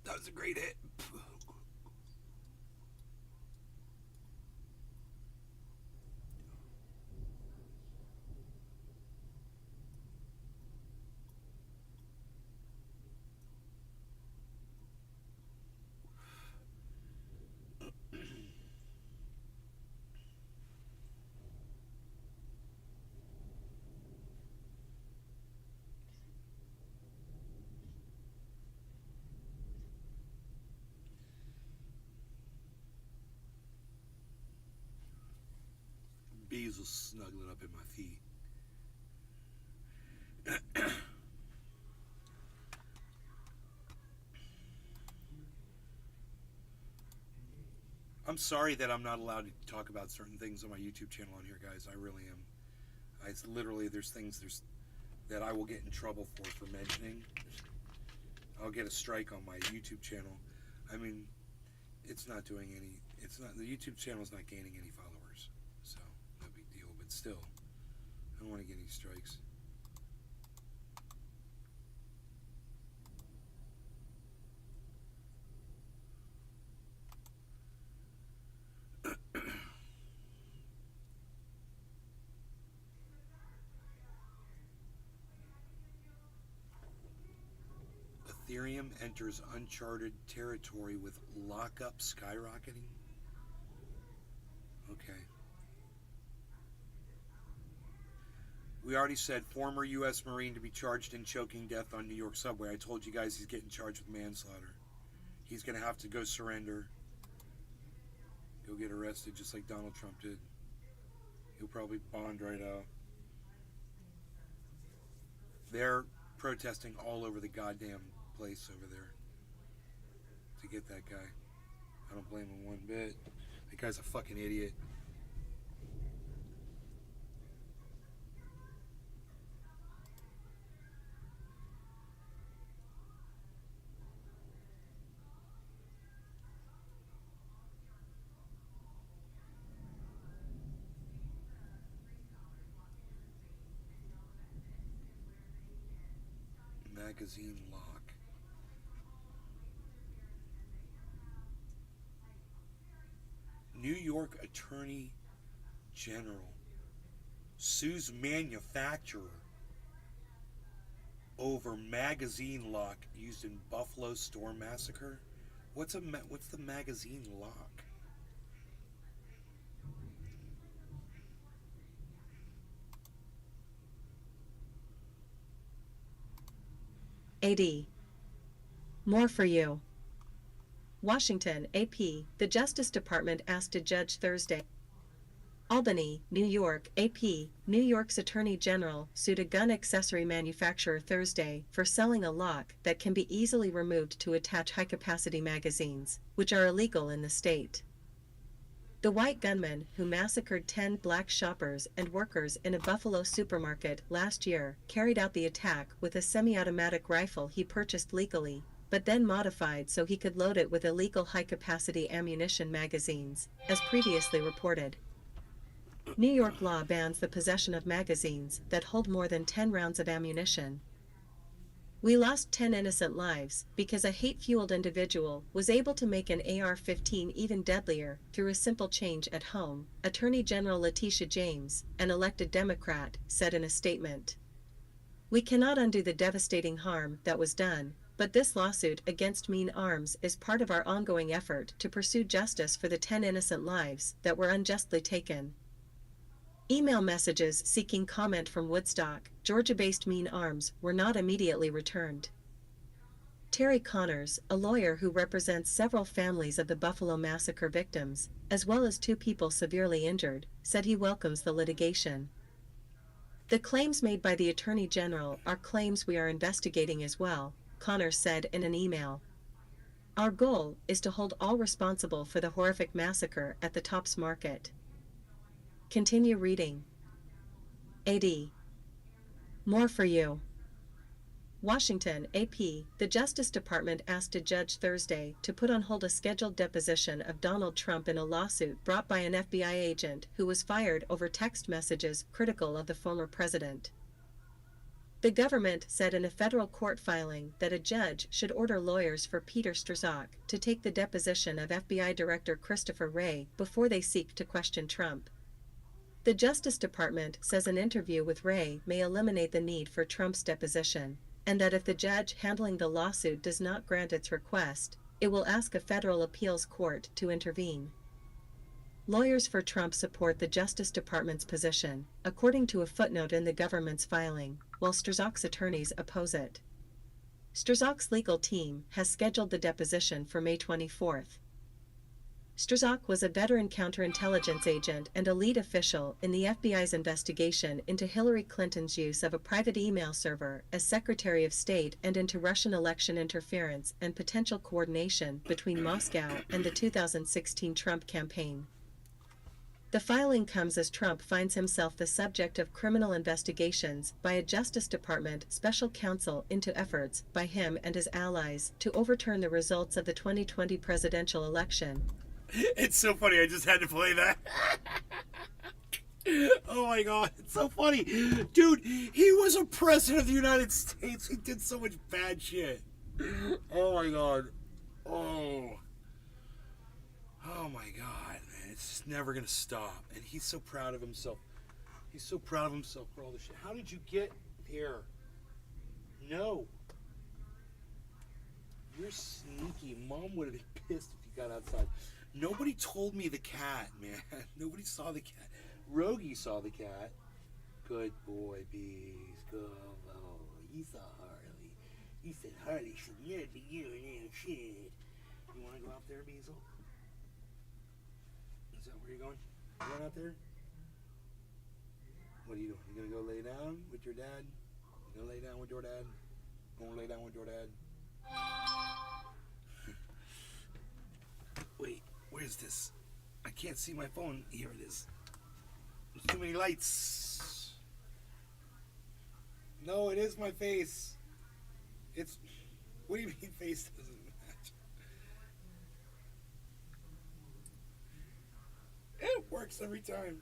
That was a great hit. Bees was snuggling up in my feet. I'm sorry that I'm not allowed to talk about certain things on my YouTube channel on here, guys. I really am. It's literally, there's things that I will get in trouble for mentioning. I'll get a strike on my YouTube channel. I mean, the YouTube channel's not gaining any followers. So, no big deal. But still, I don't want to get any strikes. Ethereum enters uncharted territory with lockup skyrocketing. Okay. We already said former U.S. Marine to be charged in choking death on New York subway. I told you guys he's getting charged with manslaughter. He's going to have to go surrender. Go get arrested just like Donald Trump did. He'll probably bond right out. They're protesting all over the goddamn place over there to get that guy. I don't blame him one bit. That guy's a fucking idiot. Magazine lock. New York Attorney General sues manufacturer over magazine lock used in Buffalo store massacre. What's the magazine lock? AD. More for you. Washington, AP, the Justice Department asked a judge Thursday. Albany, New York, AP, New York's Attorney General sued a gun accessory manufacturer Thursday for selling a lock that can be easily removed to attach high-capacity magazines, which are illegal in the state. The white gunman who massacred 10 black shoppers and workers in a Buffalo supermarket last year carried out the attack with a semi-automatic rifle he purchased legally, but then modified so he could load it with illegal high-capacity ammunition magazines, as previously reported. New York law bans the possession of magazines that hold more than 10 rounds of ammunition. We lost 10 innocent lives because a hate-fueled individual was able to make an AR-15 even deadlier through a simple change at home, Attorney General Letitia James, an elected Democrat, said in a statement. We cannot undo the devastating harm that was done, but this lawsuit against Mean Arms is part of our ongoing effort to pursue justice for the 10 innocent lives that were unjustly taken. Email messages seeking comment from Woodstock, Georgia-based Mean Arms were not immediately returned. Terry Connors, a lawyer who represents several families of the Buffalo Massacre victims, as well as 2 people severely injured, said he welcomes the litigation. The claims made by the Attorney General are claims we are investigating as well, Connors said in an email. Our goal is to hold all responsible for the horrific massacre at the Tops Market. Continue reading. AD. More for you. Washington, AP. The Justice Department asked a judge Thursday to put on hold a scheduled deposition of Donald Trump in a lawsuit brought by an FBI agent who was fired over text messages critical of the former president. The government said in a federal court filing that a judge should order lawyers for Peter Strzok to take the deposition of FBI Director Christopher Wray before they seek to question Trump. The Justice Department says an interview with Wray may eliminate the need for Trump's deposition, and that if the judge handling the lawsuit does not grant its request, it will ask a federal appeals court to intervene. Lawyers for Trump support the Justice Department's position, according to a footnote in the government's filing, while Strzok's attorneys oppose it. Strzok's legal team has scheduled the deposition for May 24th. Strzok was a veteran counterintelligence agent and a lead official in the FBI's investigation into Hillary Clinton's use of a private email server as Secretary of State and into Russian election interference and potential coordination between Moscow and the 2016 Trump campaign. The filing comes as Trump finds himself the subject of criminal investigations by a Justice Department special counsel into efforts by him and his allies to overturn the results of the 2020 presidential election. It's so funny. I just had to play that. Oh my god, it's so funny. Dude, he was a president of the United States. He did so much bad shit. Oh my god. Oh. Oh my god, man. It's just never gonna stop. And he's so proud of himself. He's so proud of himself for all this shit. How did you get here? No. You're sneaky. Mom would have been pissed if you got outside. Nobody told me the cat, man. Nobody saw the cat. Rogie saw the cat. Good boy, Bees. Good. Oh, you saw Harley. You said Harley should never be you and shit. You want to go out there, Beazle? Is that where you're going? You going out there? What are you doing? You gonna go lay down with your dad? You gonna lay down with your dad? Gonna lay down with your dad? Wait. Where's this? I can't see my phone. Here it is. There's too many lights. No, it is my face. It's... What do you mean face doesn't match? It works every time.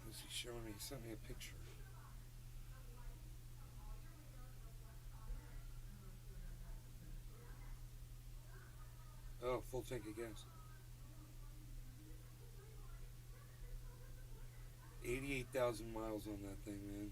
What's he showing me? He sent me a picture. Oh, full tank of gas. 88,000 miles on that thing, man.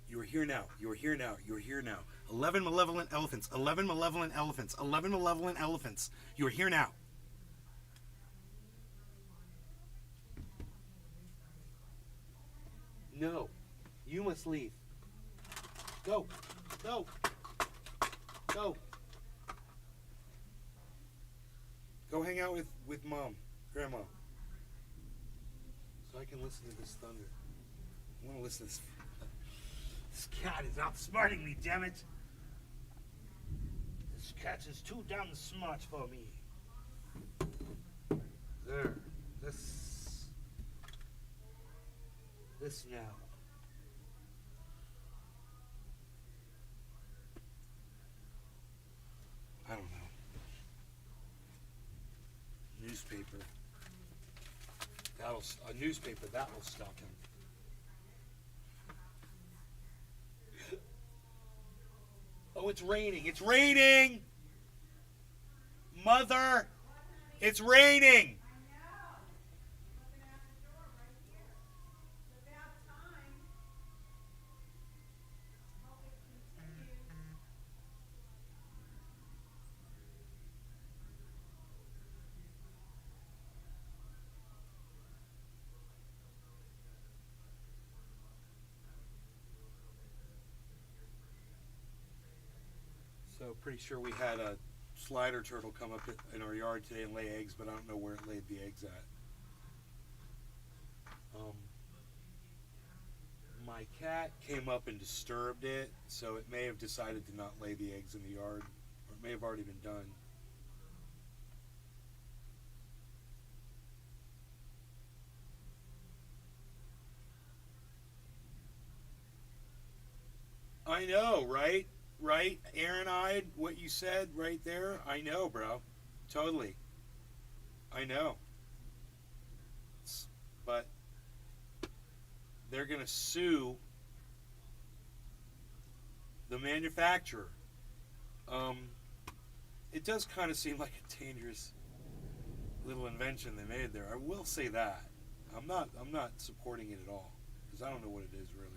You're here now. You're here now. You're here now. 11 malevolent elephants. 11 malevolent elephants. 11 malevolent elephants. You're here now. No. You must leave. Go. Go. Go. Go hang out with Mom, Grandma. So I can listen to this thunder. I want to listen to this. This cat is outsmarting me, damn it. This cat is too damn smart for me. There. This now. I don't know. Newspaper. A newspaper that will stop him. Oh, it's raining. It's raining! Mother! It's raining! So pretty sure we had a slider turtle come up in our yard today and lay eggs, but I don't know where it laid the eggs at. My cat came up and disturbed it, so it may have decided to not lay the eggs in the yard, or it may have already been done. I know, right? Right? Aaron-eyed, what you said right there? I know, bro. Totally. I know. But they're going to sue the manufacturer. It does kind of seem like a dangerous little invention they made there. I will say that. I'm not supporting it at all, because I don't know what it is really.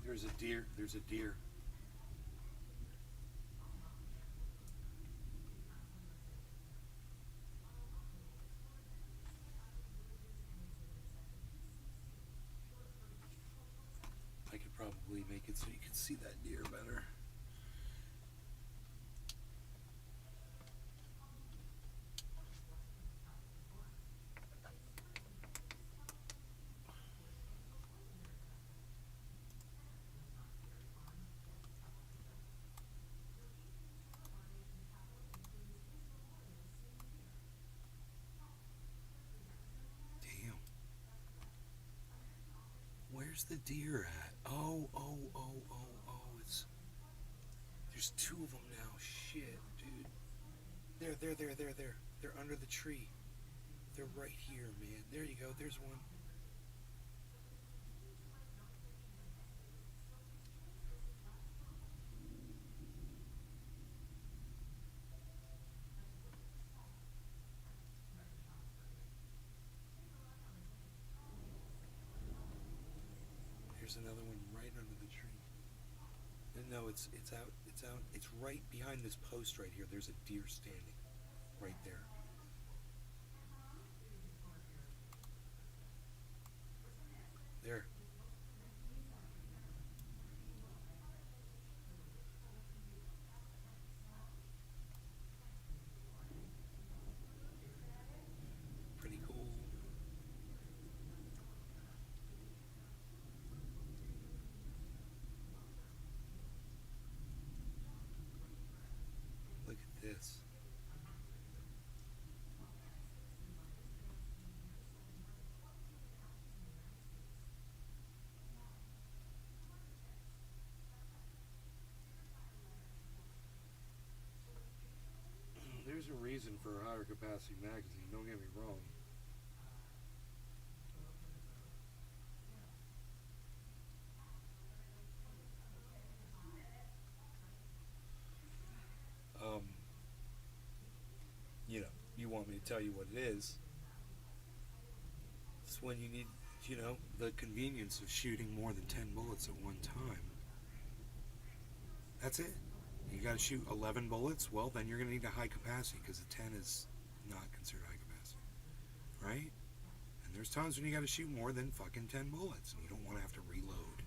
There's a deer. There's a deer. I could probably make it so you can see that deer better. Where's the deer at? Oh, it's... There's two of them now. Shit, dude. There. They're under the tree. They're right here, man. There you go. There's one. There's another one right under the tree. No, it's out. It's right behind this post right here. There's a deer standing right there. There. Pretty cool. Look at this. There's a reason for a higher capacity magazine, don't get me wrong. Um, you know, you want me to tell you what it is. It's when you need, the convenience of shooting more than 10 bullets at one time. That's it. You got to shoot 11 bullets? Well, then you're going to need a high capacity because a 10 is not considered high capacity. Right? And there's times when you got to shoot more than fucking 10 bullets and you don't want to have to reload.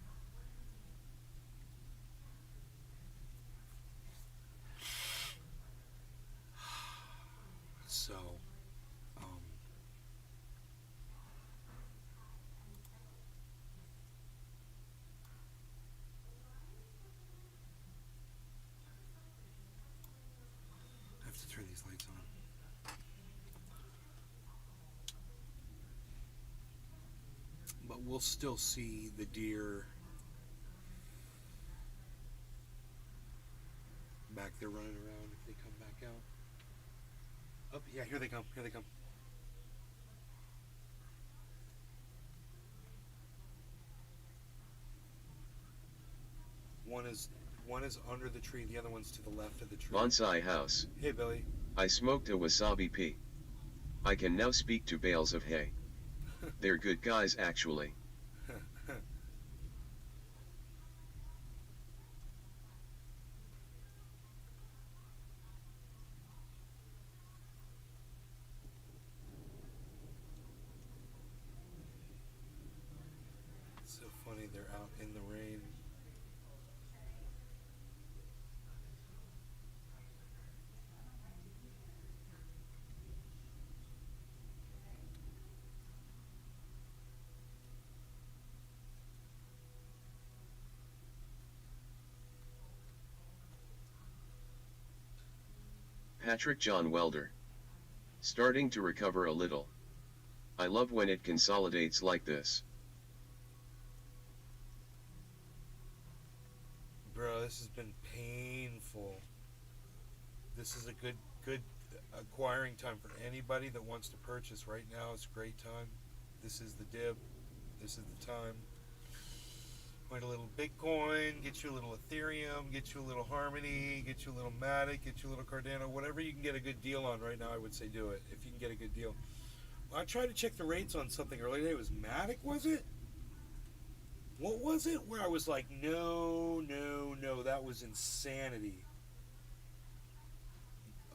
So, I have to turn these lights on. But we'll still see the deer back there running around if they come back out. Oh, yeah, here they come. Here they come. One is under the tree, the other one's to the left of the tree. Bonsai House. Hey, Billy. I smoked a wasabi pea. I can now speak to bales of hay. They're good guys actually. It's so funny, they're out in the rain. Patrick John Welder. Starting to recover a little. I love when it consolidates like this. Bro, this has been painful. This is a good acquiring time for anybody that wants to purchase right now. It's a great time. This is the dip. This is the time. Find a little Bitcoin, get you a little Ethereum, get you a little Harmony, get you a little Matic, get you a little Cardano, whatever you can get a good deal on right now, I would say do it, if you can get a good deal. I tried to check the rates on something earlier today. It was Matic, was it? What was it? Where I was like, no, that was insanity.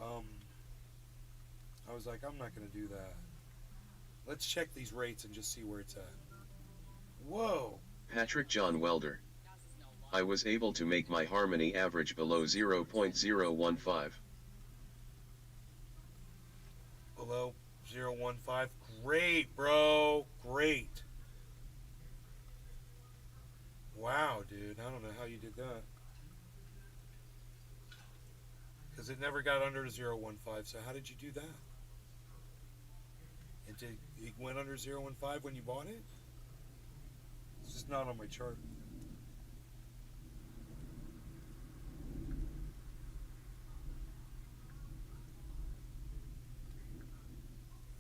I was like, I'm not going to do that. Let's check these rates and just see where it's at. Whoa. Patrick John Welder. I was able to make my Harmony average below 0.015. Below 0.15. Great, bro. Great. Wow, dude. I don't know how you did that. Because it never got under 0.15, so how did you do that? It went under 0.15 when you bought it? It's just not on my chart.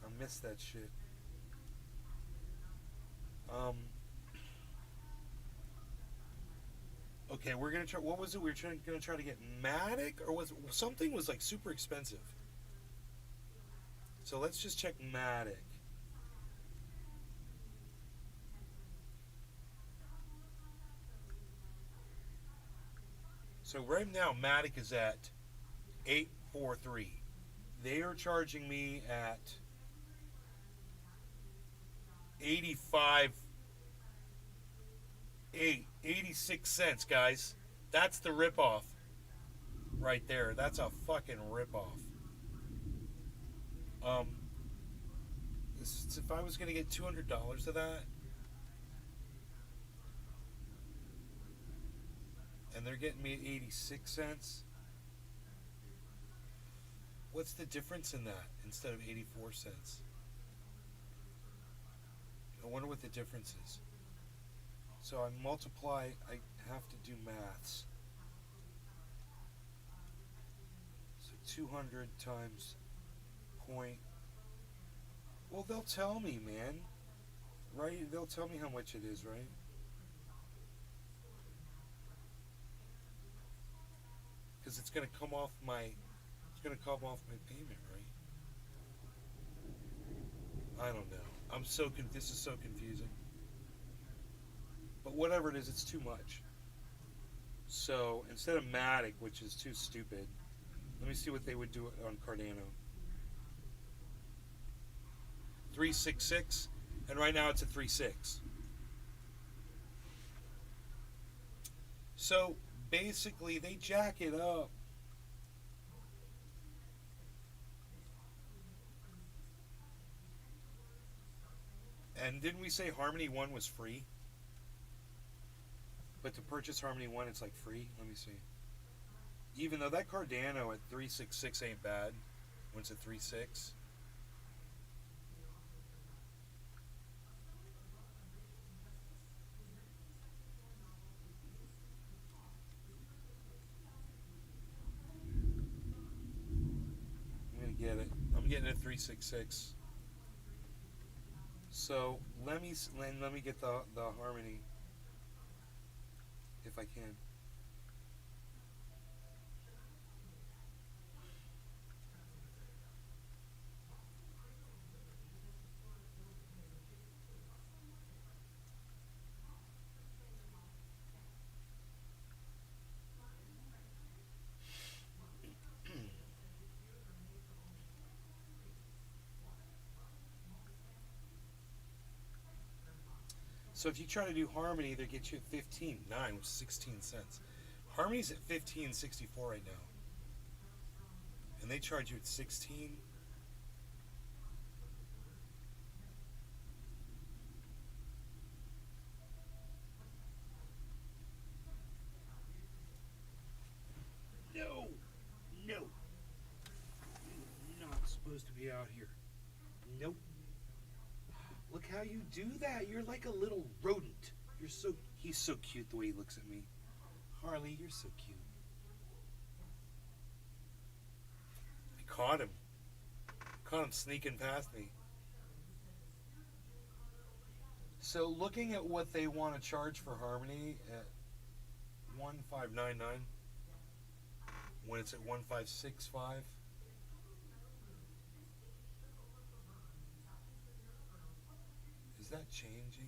I missed that shit. Okay, we're gonna try. What was it? We were gonna try to get Matic, or was something was like super expensive. So let's just check Matic. So right now, Matic is at 843. They are charging me at 86 cents, guys. That's the ripoff right there. That's a fucking ripoff. If I was gonna get $200 of that, and they're getting me at 86 cents. What's the difference in that instead of 84 cents? I wonder what the difference is. So I multiply, I have to do maths. So 200 times point. Well, they'll tell me, man. Right? They'll tell me how much it is, right? Because it's gonna come off my. It's gonna come off my payment, right? I don't know. This is so confusing. But whatever it is, it's too much. So instead of Matic, which is too stupid, let me see what they would do on Cardano. 366, and right now it's at 3.6. So basically, they jack it up. And didn't we say Harmony 1 was free? But to purchase Harmony 1, it's like free. Let me see. Even though that Cardano at 366 ain't bad, when it's at 3.6. I'm gonna get it. I'm getting it at 3.66. So let me get the Harmony if I can. So if you try to do Harmony, they get you at 15.9, which is 16 cents. Harmony's at 15.64 right now. And they charge you at 16. No. No. You're not supposed to be out here. Nope. Look how you do that. You're like a little rodent. He's so cute the way he looks at me. Harley, you're so cute. I caught him. Caught him sneaking past me. So looking at what they want to charge for Harmony at 1599 when it's at 1565. Is that changing?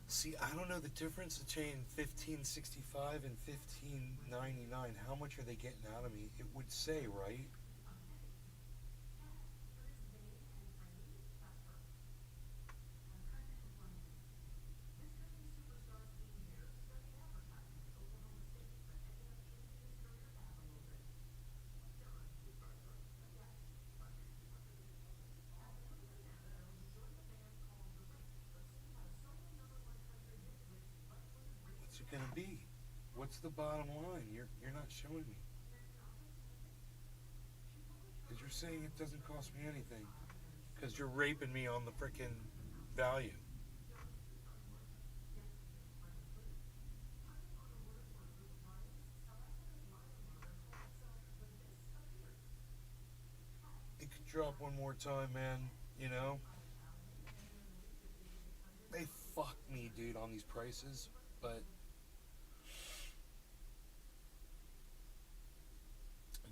See, I don't know the difference between 1565 and 1599. How much are they getting out of me? It would say, right? What's it gonna be? What's the bottom line? You're not showing me. Because you're saying it doesn't cost me anything. Because you're raping me on the frickin' value. It could drop one more time, man. You know? They fuck me, dude, on these prices. But...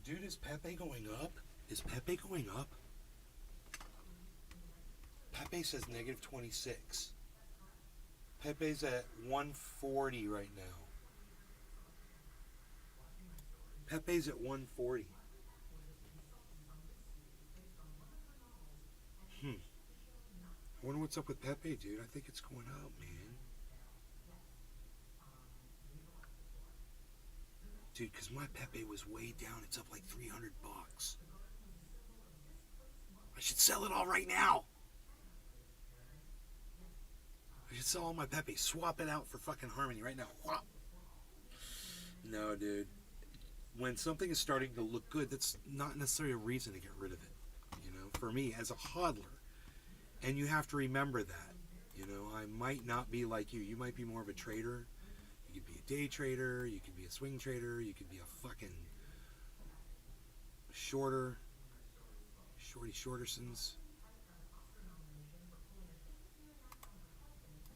dude, is Pepe going up? Is Pepe going up? Pepe says negative 26. Pepe's at 140 right now. Pepe's at 140. I wonder what's up with Pepe, dude. I think it's going up, man. Dude, because my Pepe was way down. It's up like 300 bucks. I should sell it all right now. I should sell all my Pepe. Swap it out for fucking Harmony right now. Whop. No, dude. When something is starting to look good, that's not necessarily a reason to get rid of it. You know, for me, as a hodler. And you have to remember that. You know, I might not be like you. You might be more of a trader. You could be a day trader, you could be a swing trader, you could be a fucking shorty shortersons.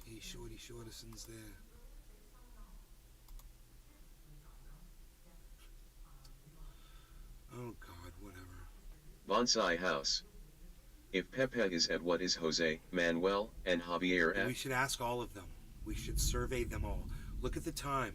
Hey, shorty shortersons there. Oh God, whatever. Bonsai House. If Pepe is at, what is Jose, Manuel, and Javier at? We should ask all of them. We should survey them all. Look at the time.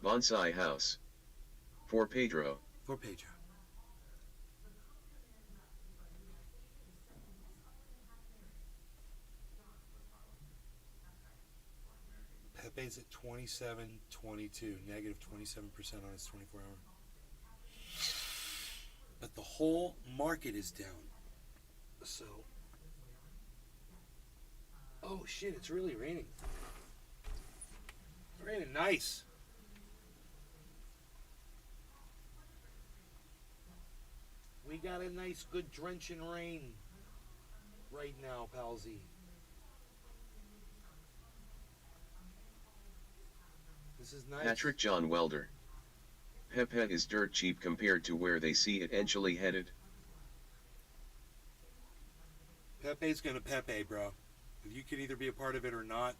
Bonsai House. For Pedro. For Pedro. Pepe's at 27.22, negative 27% on his 24 hour. But the whole market is down. So. Oh shit, it's really raining. It's raining nice. We got a nice good drenching rain right now, Palsy. This is nice. Patrick John Welder. Pepe is dirt cheap compared to where they see it eventually headed. Pepe's gonna Pepe, bro. You can either be a part of it or not.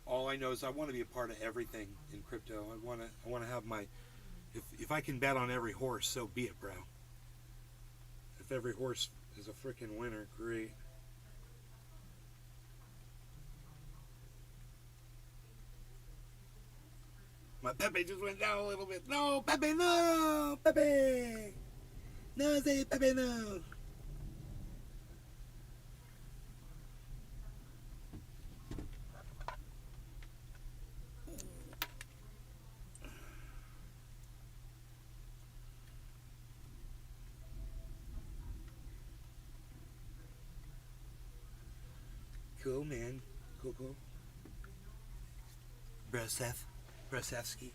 All I know is I want to be a part of everything in crypto. I want to have my. If I can bet on every horse, so be it, bro. If every horse is a freaking winner, great. My Pepe just went down a little bit. No, Pepe, no! Pepe! No, say Pepe, no! Cool, man. Cool. Brasevsky.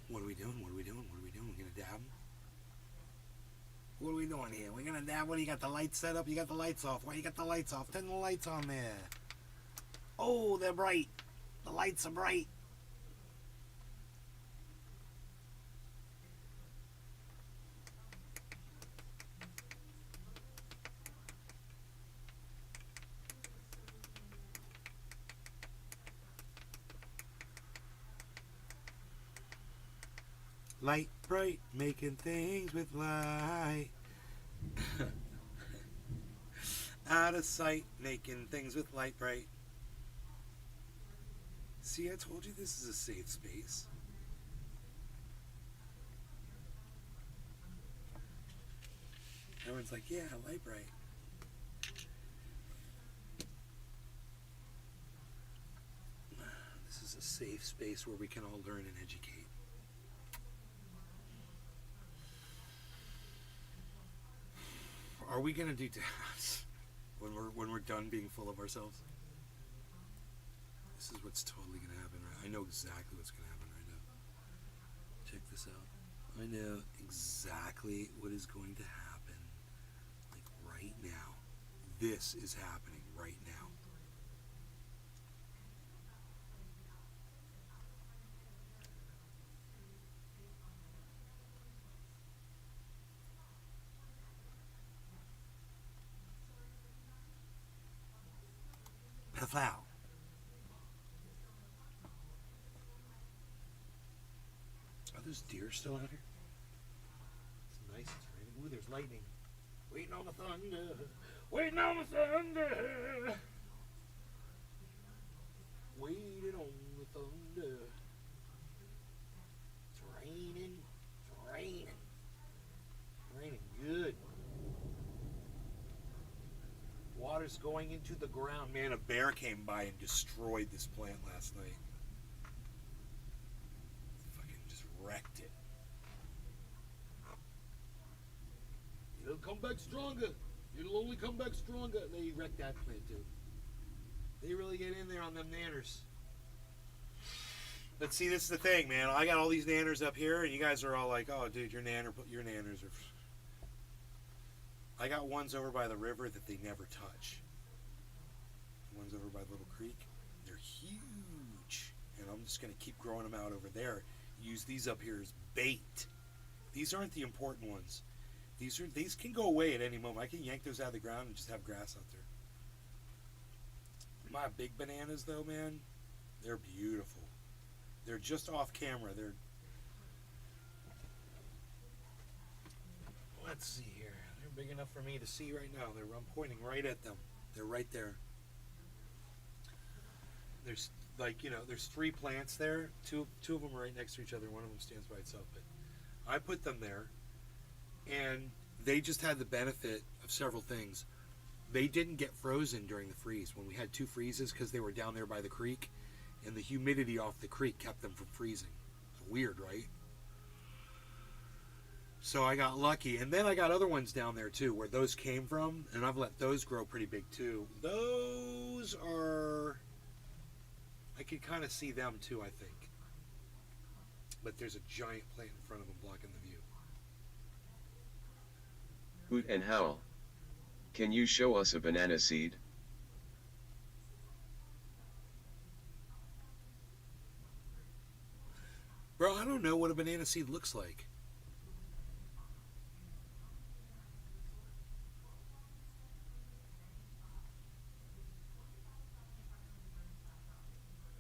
What are we doing? We're gonna dab? What are we doing here? We're gonna dab? What do you got the lights set up? You got the lights off. Why you got the lights off? Turn the lights on there. Oh, they're bright. The lights are bright. Light bright, making things with light. Out of sight, making things with light bright. See, I told you this is a safe space. Everyone's like, yeah, light bright. This is a safe space where we can all learn and educate. Are we gonna do dabs when we're done being full of ourselves? This is what's totally gonna happen. Right? I know exactly what's gonna happen right now. Check this out. I know exactly what is going to happen. Like right now. This is happening right now. Plow. Are those deer still out here? It's nice. It's raining. Ooh, there's lightning. Waiting on the thunder. Waiting on the thunder. Waiting on the thunder. It's raining. It's raining. Raining good. Water's going into the ground. Man, a bear came by and destroyed this plant last night. Fucking just wrecked it. come back stronger. It'll only come back stronger. They wrecked that plant too. They really get in there on them nanners. But see, this is the thing, man. I got all these nanners up here, and you guys are all like, "Oh, dude, your nanners are." I got ones over by the river that they never touch. Ones over by Little Creek, they're huge, and I'm just gonna keep growing them out over there. Use these up here as bait. These aren't the important ones. These can go away at any moment. I can yank those out of the ground and just have grass out there. My big bananas, though, man, they're beautiful. They're just off camera. Let's see here. They're big enough for me to see right now. I'm pointing right at them. They're right there. There's there's 3 plants there. Two of them are right next to each other. One of them stands by itself. But I put them there, and they just had the benefit of several things. They didn't get frozen during the freeze when we had 2 freezes because they were down there by the creek, and the humidity off the creek kept them from freezing. It's weird, right? So I got lucky, and then I got other ones down there too where those came from, and I've let those grow pretty big too. Those are, I could kind of see them too, I think. But there's a giant plant in front of them blocking the view. Hoot and Howl. Can you show us a banana seed? Bro, I don't know what a banana seed looks like.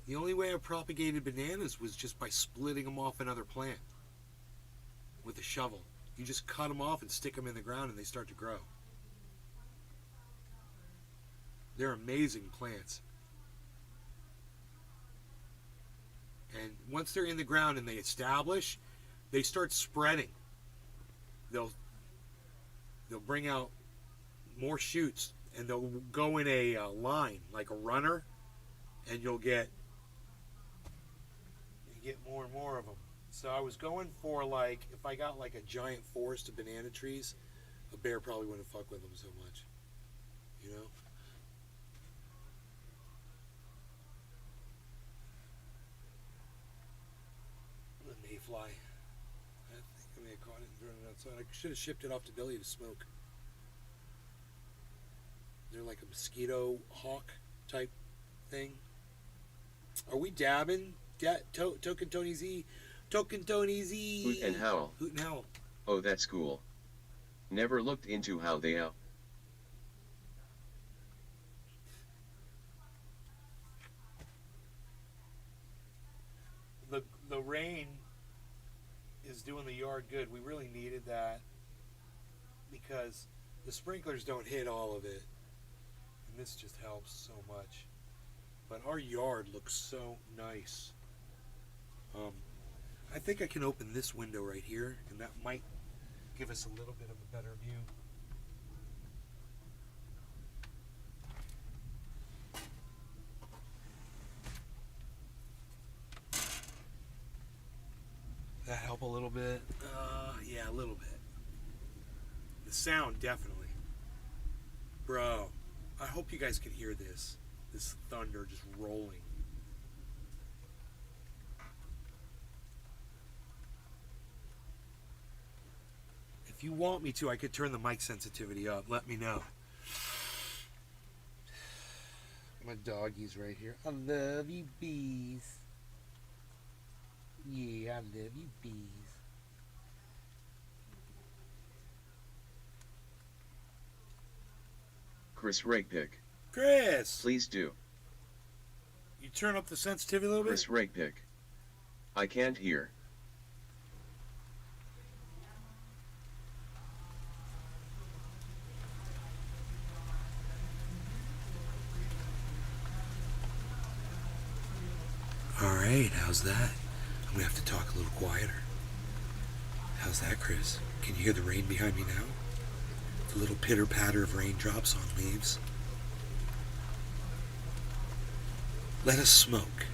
The only way I propagated bananas was just by splitting them off another plant with a shovel. You just cut them off and stick them in the ground and they start to grow. They're amazing plants. And once they're in the ground and they establish, they start spreading. They'll bring out more shoots, and they'll go in a line like a runner, and you'll get more and more of them. So I was going for, like, if I got like a giant forest of banana trees, a bear probably wouldn't fuck with them so much, you know. The mayfly. I think I may have caught it and thrown it outside. I should have shipped it off to Billy to smoke. They're like a mosquito hawk type thing. Are we dabbing? Token Tony Z. Token Tony Z. Hoot and Howl. Hoot and Howl. Oh, that's cool. Never looked into how they out. The rain is doing the yard good. We really needed that because the sprinklers don't hit all of it, and this just helps so much. But our yard looks so nice. I think I can open this window right here, and that might give us a little bit of a better view. That help a little bit? Yeah, a little bit. The sound, definitely. Bro, I hope you guys can hear this. This thunder just rolling. If you want me to, I could turn the mic sensitivity up. Let me know. My doggy's right here. I love you, bees. Yeah, I love you, bees. Chris Rakepick. Chris! Please do. You turn up the sensitivity a little bit? Chris Rakepick. I can't hear. Alright, how's that? I'm gonna have to talk a little quieter. How's that, Chris? Can you hear the rain behind me now? The little pitter patter of raindrops on leaves. Let us smoke.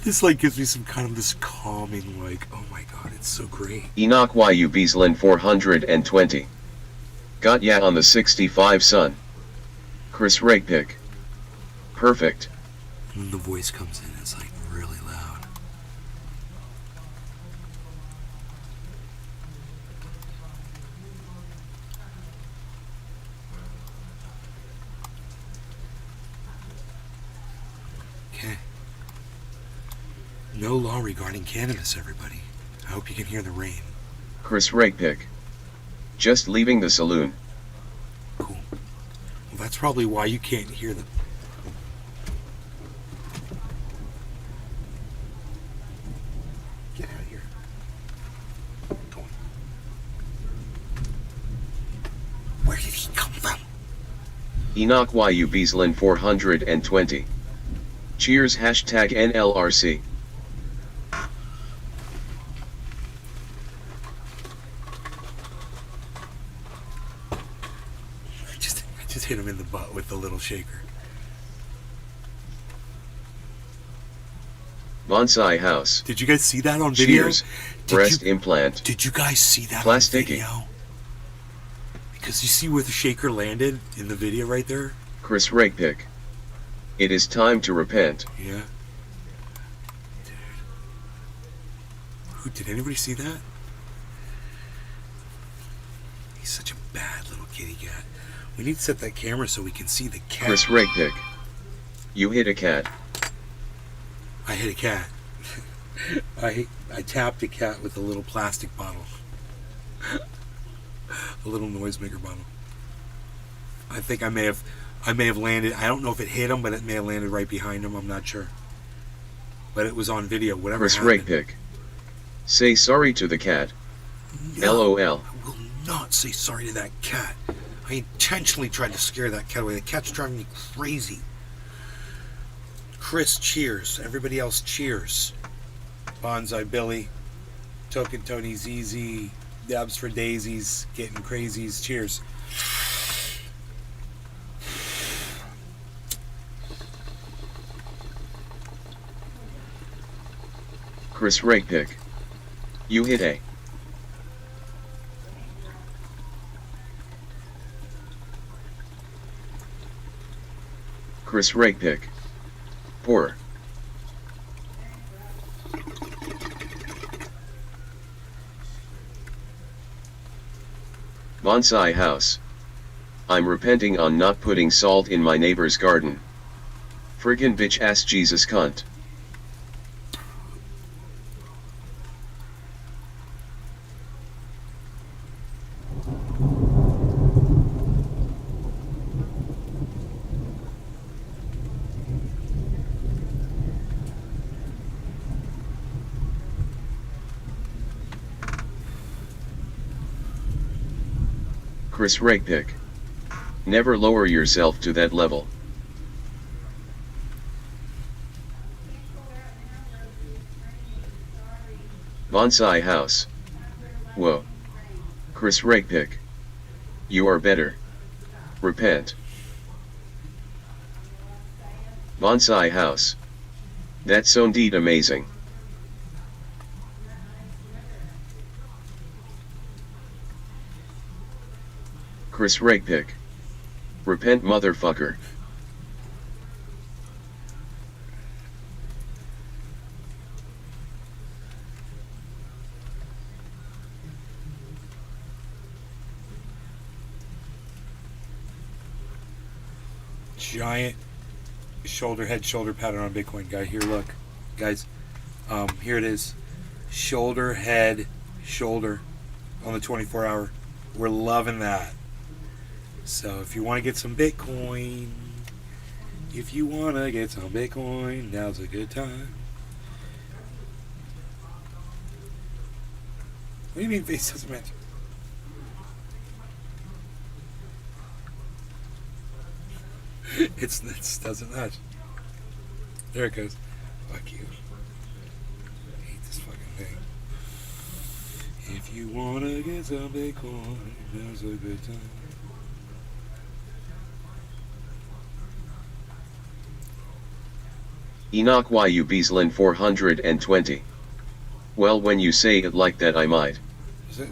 This like gives me some kind of this calming, like, oh my god, it's so great. Enoch YU Beaslin 420. Got ya on the 65 son. Chris Rakepick. Perfect. And then the voice comes in, it's like really loud. Okay. No law regarding cannabis, everybody. I hope you can hear the rain. Chris Rakepick. Just leaving the saloon. Cool. Well, that's probably why you can't hear the... Get out of here. Go on. Where did he come from? Enoch YU Beaslin 420. Cheers #NLRC. I just hit him in the butt with the little shaker. Bonsai house. Did you guys see that on video? Cheers. Did Breast you, implant. did you guys see that Plasticky. on video? Because you see where the shaker landed in the video right there? Chris Rakepick. It is time to repent. Yeah. Dude. Who, did anybody see that? He's such a bad little kitty cat. We need to set that camera so we can see the cat. Chris Rakepick. You hit a cat. I hit a cat. I tapped a cat with a little plastic bottle. A little noisemaker bottle. I think I may have landed. I don't know if it hit him, but it may have landed right behind him. I'm not sure. But it was on video. Whatever Chris happened. Rakepick. Say sorry to the cat. No, LOL. I will not say sorry to that cat. I intentionally tried to scare that cat away. The cat's driving me crazy. Chris, cheers. Everybody else, cheers. Bonsai Billy, Token Tony ZZ, Dabs for Daisies, Getting Crazies, cheers. Chris Rakepick. You hit a. Chris Rakepick. Poor. Bonsai house. I'm repenting on not putting salt in my neighbor's garden. Friggin' bitch ass Jesus cunt. Chris Rakepick. Never lower yourself to that level. Bonsai house. Whoa. Chris Rakepick. You are better. Repent. Bonsai house. That's indeed amazing. Chris Rakepick. Repent motherfucker. Giant head shoulder pattern on Bitcoin guy. Here, look, guys. Here it is. Shoulder, head, shoulder on the 24-hour. We're loving that. So if you want to get some Bitcoin, now's a good time. What do you mean face doesn't match? It doesn't match. There it goes. Fuck you. I hate this fucking thing. If you wanna get some Bitcoin, now's a good time. Enoch Yu Beaslin 420. Well, when you say it like that, I might.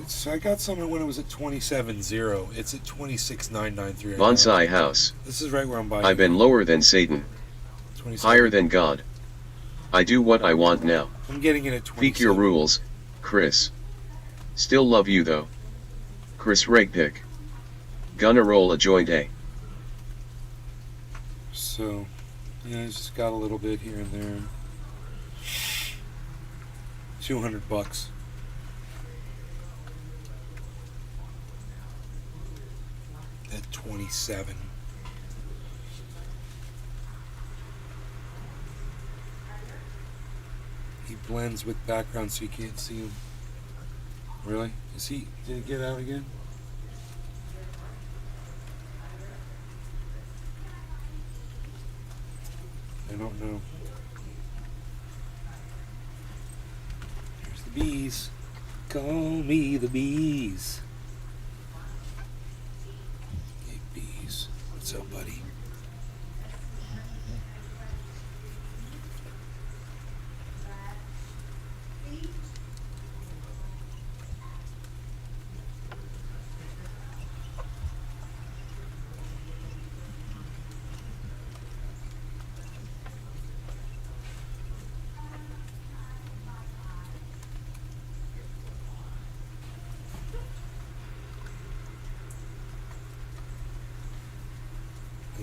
So I got some when it was at 27.0. It's at 26.993. Bonsai house. This is right where I'm buying. I've been lower than Satan, 27. higher than God. I do what I want now. I'm getting it at 27. Peak your rules, Chris. Still love you though. Chris Rakepick. Gonna roll a joint A. So, yeah, it's just got a little bit here and there. $200. At 27. He blends with background so you can't see him. Really? Is he? Did he get out again? I don't know. Here's the bees. Call me the bees. Hey bees. What's up, buddy?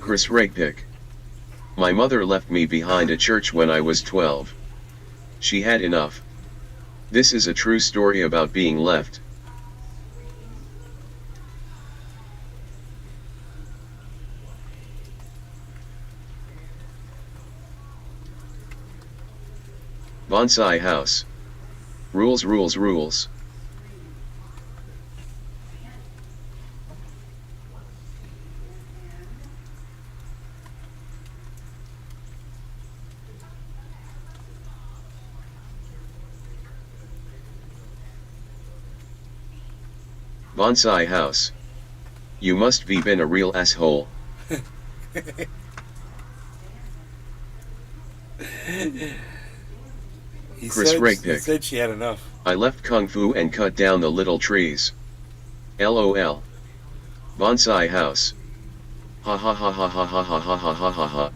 Chris Rakepick. My mother left me behind at church when I was 12. She had enough. This is a true story about being left. Bonsai house. Rules, rules, rules. Bonsai house. You must be been a real asshole. Chris Rakepick. He said she had enough. I left Kung Fu and cut down the little trees. LOL. Bonsai house. Ha ha ha ha ha ha ha ha ha ha ha ha.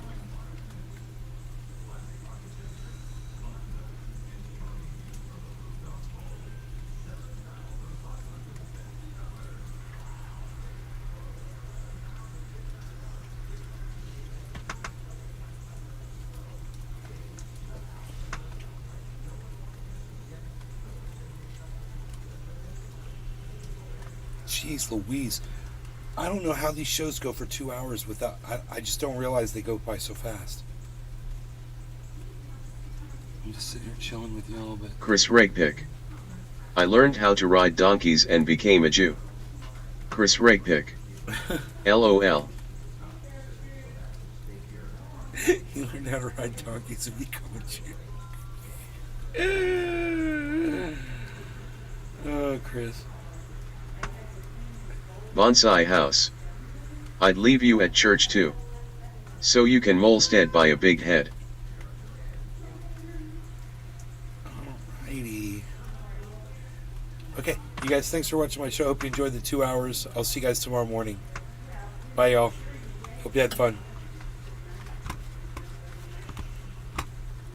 Jeez Louise. I don't know how these shows go for 2 hours without... I just don't realize they go by so fast. I'm just sitting here chilling with y'all, but... Chris Rakepick. I learned how to ride donkeys and became a Jew. Chris Rakepick. LOL. You learned how to ride donkeys and become a Jew. Oh, Chris. Bonsai house. I'd leave you at church too. So you can molested by a big head. Alrighty. Okay, you guys, thanks for watching my show. Hope you enjoyed the 2 hours. I'll see you guys tomorrow morning. Bye, y'all. Hope you had fun.